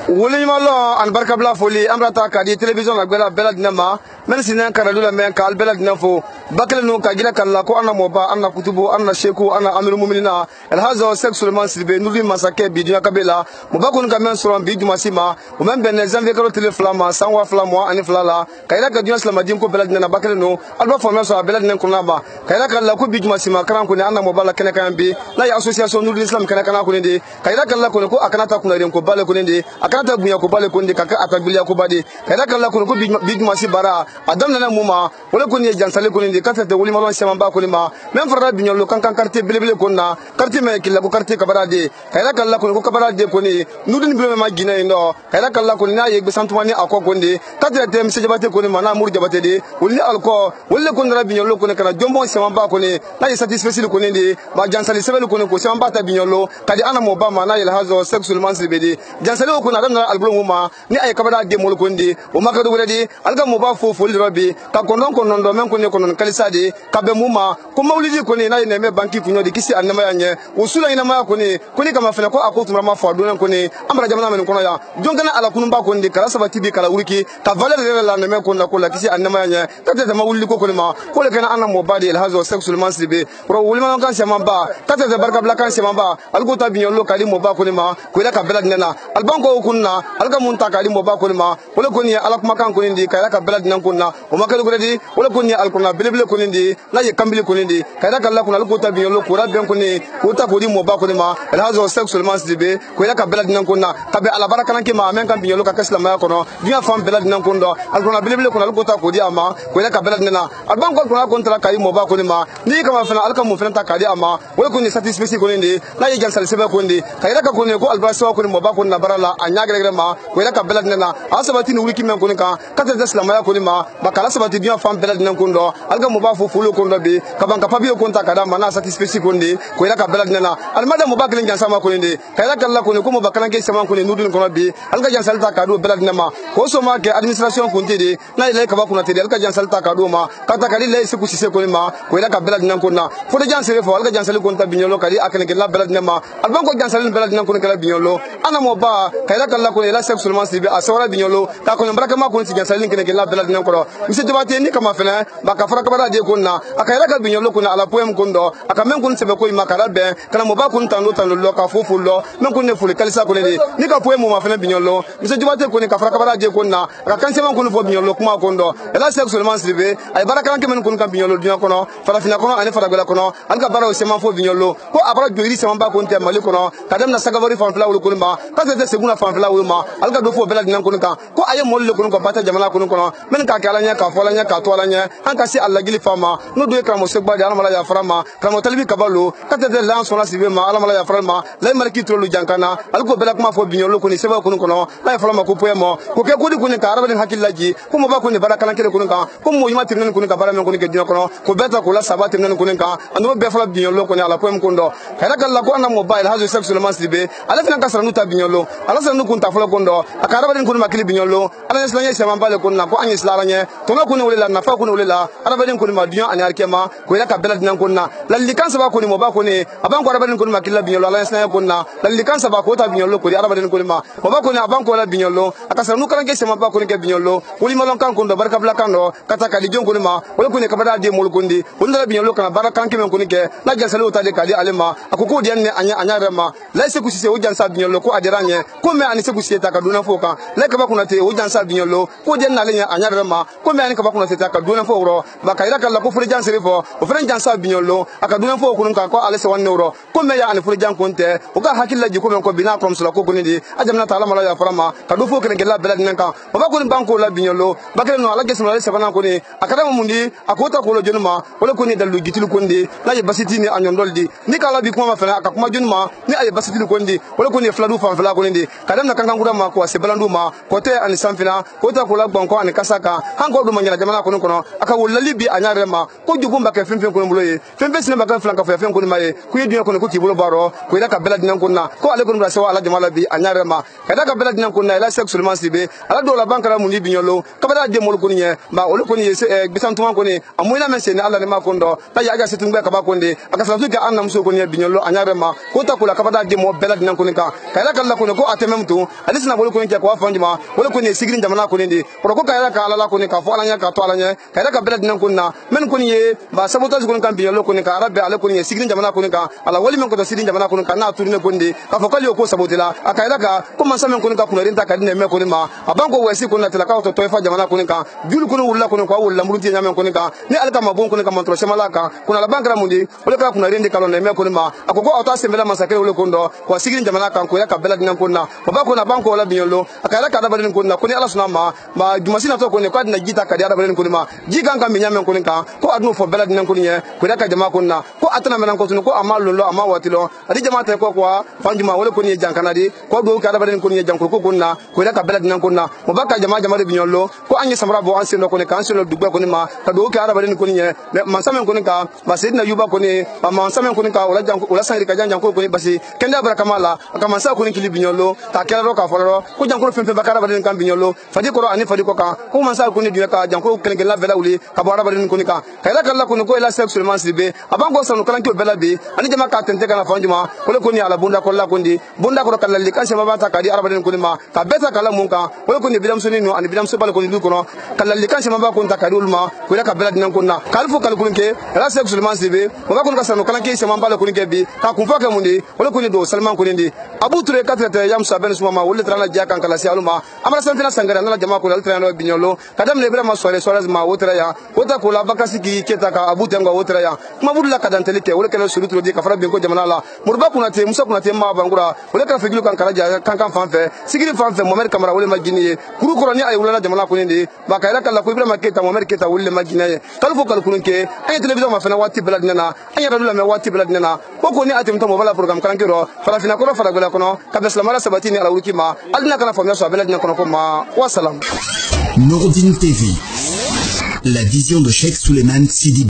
wuli malo an barka bla foli amrata ka di television la gbela bela dinama men sinan karadu la men ka al bela dinafo bakale no ka gira kala ko ana moba ana kutubu ana sheku ana amirul mu'minina el hazo sexuellement silbe nuli masake bi dunya kabela mobakun ka men soron bi duma sima o men ben janvier karo tele flama sanwa flama ani flala ka ila ka dunya islam din ko bela dinana bakale no alba former so bela dinan kunaba ka ila kala ko bi duma sima karan ko ni ana moba la kene kan bi la ya association nuli islam kene kan ko ni de ka ila kala ko akanata kunaren ko bale ko ni de akanata bunya ko bale ko ni kaka atabilia ko bade ka ila kala ko bi duma si bara adam nana muma wala ko ni jansale ko ni kata te wuli malon sema ba ko ni ma même farra binyol kan carte belebele ko na carte me kila ko carte kabara de kayla kala ko kabara de ko ni nudin bi ma gina ndo kayla kala ko na yegbe santumani akoko nde kata te mse jabate ko ni mana mur jabate de wuli alko wala ko ndara binyol ko ni kana jombo sema ba ko ni na yi satisfaction ko ni de ba jansale sebel ko ni ko sema ba ta binyol kadi ana mo ba ma na yel hazo sexuellement silbede jansale ko na dan album ma ni ay kabara de mol ko ndi o makado wuredi alga mo ba fo fo lirobi ka konon do men ko ni konon kalisa de kabe muma ko mawlidi ko ni na ne me banki kunyo de kisi annama yanye usula ina ma ko ni kama fele ko akotu ma fa do ko ni amra jamana men ko ya jongana ala kunun ba ko ndi kala sabati bi kala wuriki ka valeur la ne me ko na ko la kisi annama yanye tata ma wulli ko ni ma ko le kana anna mo badi el hazo sexuellement slibe pro wulma kan sema ba tata de barka bla kan sema ba algo ta binyo lo kali mo ba ko ni ma ko la ka bela dinana albanko ko kunna alka munta kadi mo ba ko ma wala ko ni ala kuma kan ko ndi kayra ka bela dinan kunna o makal ko di wala ko ni alkuna bilbil ko ndi la ye kambili ko ndi kayra ka la kunna ko ta biyo ko ra ben ko ni ko ta ko di mo ba ko ma el hazo sexuellement dibe ko ila ka bela dinan kunna ka be ala baraka nan ke ma men kan biyo ka kaslama ko no biya fam bela dinan kundo alkuna bilbil ko ko ta ko di ama ko ila ka bela dinan alban ko ko kontra kay mo ba ko ma ni kama fana alka mo fana ta kadi ama wala ko ni satisfaction ko ndi la ye jansal sebe ko ndi kayra ka ko ni ko albasa ko mo ba ko na barala anya gre ma ko ila ka bela dinan asabati ni wiki men ko ni kan kata deslamaya ko ni ma bakala sabati biya fam bela dinan kundo alga mo ba fu fulo kundo be ka ban ka pabiyo ko ta kada mana satisfaction ko ndi ko ila ka bela dinan almada mo ba kelen jansa ma ko ndi kayra ka la ko ni ko mo bakala ke sama ko ni nudun ko be alga jansal ta kadu bela dinan ma ko so ma ke administration ko ndi na ile ka ba ko na te alga jansal ta kadu ma kata kali le se ku sise ko ni ma ko ila ka bela dinan ko na fo de jansere fo alga jansal ko ta binyolo kali akene ke la bela dinan ma alban ko jansal bela dinan ko ni kala binyolo ana mo ba kayra ka la ko ila sexuellement sibe asawara binyolo ka ko baraka ma ko ni jansal ke la bela dinan ko mi se debate ni kama fena ba ka fara ka bara de ko na akayra ka binyolo ko na ala poem ko ndo aka men ko ni sebe ko ma kala be kana mo ba ko ntando tando lo ka fofu lo men ko ne fuli kalisa ko ni ka poem mo ma fena binyolo mi se debate ko ni ka fara ka bara de ko na aka kan se man ko ni fo binyolo kuma ko ndo ela sexuellement sibe ay baraka ke men ko kan binyolo dinan ko no fara fina ko no ani fara gala ko no an ka bara o se man fo binyolo ko abara joiri se man ba ko nte mali ko no kadam na sagavori fan fla wul ko ma ka se seguna fan fla wul ma alga do fo bela dinan ko kan ko aye mo le ko bata jamana ko no men ka kala nya ka fola nya ka tola nya an ka si alla gili fama no do kramo se gba ala mala ya farama kramo talbi kabalo ka te de lan so la sibe ma ala mala ya farama la marki to lu jankana alko bela kuma fo binyolo ko ni seba ko no la farama ko poemo ko ke ko di ko ni ka araba den hakillaji ko mo ba ko ni baraka lan kele ko kan ko mo yima tirnen ko ni ka bara men ko ni ke dina ko ko beta ko la sabati tirnen ko ni kan ando be fala binyolo ko ni ala poem ko ndo kala kala ko na mobile hazo sexuellement sibe ala fina ka saranu ta binyolo ala saranu kun ta fala ko ndo akaraba den ko ma kili binyolo ala nyesla nya sama bale ko na ko anyes la nya to na ko ni wala na fa ko ni wala araba den ko ma dunya ani arkema ko ila ka bela dinan ko na lalli kan saba ko ni mo ba ko ni aban ko araba den ko ma kila binyolo ala nyesla ko na lalli kan saba ko ta binyolo ko araba den ko ma mo ba ko ni aban ko la binyolo aka saranu kan ke sama ba ko ni ke binyolo woli malon kan ko ndo barka bla kan do kata ka di jon ko ni ma wala ko ni ka bada de mol ko ndi wala binyolo kan baraka kan ke men ko ni ke la jasalo ta de ka di alema akoko di ne anya rema la se ku sise o jansa binyolo ko adiranye ko me ani se ku sise ta ka duna fo kan la ka ba ko na te o jansa binyolo ko de na le nya anya rema ko me ani ka ba ko na te ta ka duna fo ro ba ka ira ka la ko fure jansa fo o fure jansa binyolo aka duna fo ko kan ko ale se 1 euro ko me ya ani fure jan ko nte o ga hakilla ji ko men ko bina krom sala ko ko ni di ajamna ta ala mala ya farama ka do fo ke ngela bela dinan kan o ba ko ni banko la binyolo ba ke no ala gesma le sabana ko ni akada mundi akota ko lo jonuma wala ko ni dalu gitil ko ndi la ye basiti ni anyon doldi ni kala bi kuma fana aka kuma jonuma ni ay basiti ko ndi wala ko ni fladu fa fala ko ndi kadam na kankan gura ma ko se balandu ma ko te ani samfina ko ta ko la gbon ko ani kasaka han ko do ma nyala jamana ko no kono aka wolali bi anyare ma ko jugo mbaka femfe ko mbuloye femfe sine mbaka flanka fa femfe ko ma ye ku ye dunya ko ko kibulo baro ko ida ka bela dinan ko na ko ale ko ndra sewa ala jamala bi anyare ma kada ka bela dinan ko na ila sexuellement sibe ala do la bankara muni bi nyolo ka bela de mol ko ni ba ole ko ni bisan tuma ko ni amoyna men sene ala ne ma ko ndo ta ya ga setu ngba ka ba ko ndi aka santu ka annam so ko ni bi nyolo anyare ma ko ta ko la ka bada de mo bela dinan ko ni ka kala kala ko ko atemem tu alisina bol ko ni ko afanji ma wala ko ni sigrin jamana ko ndi ko ko kala ka ala ko ni ka fo ala nya ka to ala nya kala ka bela dinan ko na men ko ni ba sabotage ko kan bi nyolo ko ni ka arabe ala ko ni sigrin jamana ko ni ka ala wali men ko to sigrin jamana ko ni ka na turne ko ndi ka fo kali ko sabotela akala ka ko man samen ko ni ka ko rinta ka dine me ko ni ma abanko wesi ko na tela ka to fa jamana ko ni ka jul ko ni wulla ko ni ko wulla murunti nyame ko ni ka ni alka mabon ko ni ka mantro shamala ka kuna la bankara mundi wala ka kuna rinde kalon me ko ni ma akoko auto sembela masakere wala ko ndo ko sigrin jamana kan ko ya ka bela dinan ko na ba ko na banko wala binyolo akala ka da balin ko na ko ni ala suna ma jumasina to ko ni ko adna gita ka da balin ko ni ma jigan kan nyame ko ni ka ko adno fo bela dinan ko ni ko da ka jama ko na ko atana menan ko tun ko amal lo ama watilo adi jama ta ko kwa fanjuma wala ko ni jankana di ko do ka da balin ko ni janko ko na ko da ka bela dinan ko na mo ba ka jama de binyolo ko anyi samra bo anse no ko ni kan se no dugba ko ni ma ka do ka da balin ko ni man samen ko ni ka ba sidna yuba ko ni ba man samen ko ni ka wala janko wala sanri ka janko ko ni basi kenda bara kamala aka man sa ko ni kili binyolo ta kela ro ka folo ko janko femfe ba ka da balin kan binyolo fadi ko ani fadi ko ka ko man sa ko ni dunya ka janko kelen la bela wuli ka ba da balin ko ni ka kala kala ko ni ko ila sexuellement sibe aban ko sanu kala ko bela bi ani jama ka tente kana fanjuma ko ni ala bunda ko la ko ndi bunda ko kala li kan se ba ta ka di araba den ko ni ma ka beta kala mun ka ko ni bidam suni no ani bidam so bal ko ni du ko no kala li kan se ba ko ta ka dul ma ko la ka bela dinan ko na kalfo kala ko ke ala sexuellement sibe ko ko ka sanu kala ke se man bal ko ni ke bi ka kun fa ka mun di ko ni do salman ko ni di abu ture 4 yam sa ben suma wole trana ja kan kala si aluma amara san fina sangara na jama ko altra no binyolo kadam le brema soare soare ma wotra ya wota ko la bakasi ki keta ka abuta ngo wotra ya kuma budula kadantele ke wole kala suru di ka fara bin ko jamana la murba kuna te musa kuna te ma bangura wole kala fegilu kan kala ja kan fanfe sigiri fanfe momer kamara wole magini kuru koroni ay wala jamana ko ndi ba kayla kala ko ibrahima keta momer keta wole magina kala fo kala kununke ay television ma fana wati belad nana ay radula me wati belad nana ko ni atim to mobala program kan kiro fara fina ko fara gola kono kabla salamara sabatini ala wukima adina kana famia so belad nana kono ko ma wa salam. Nouroudine TV, la vision de Cheikh Souleymane Sidi.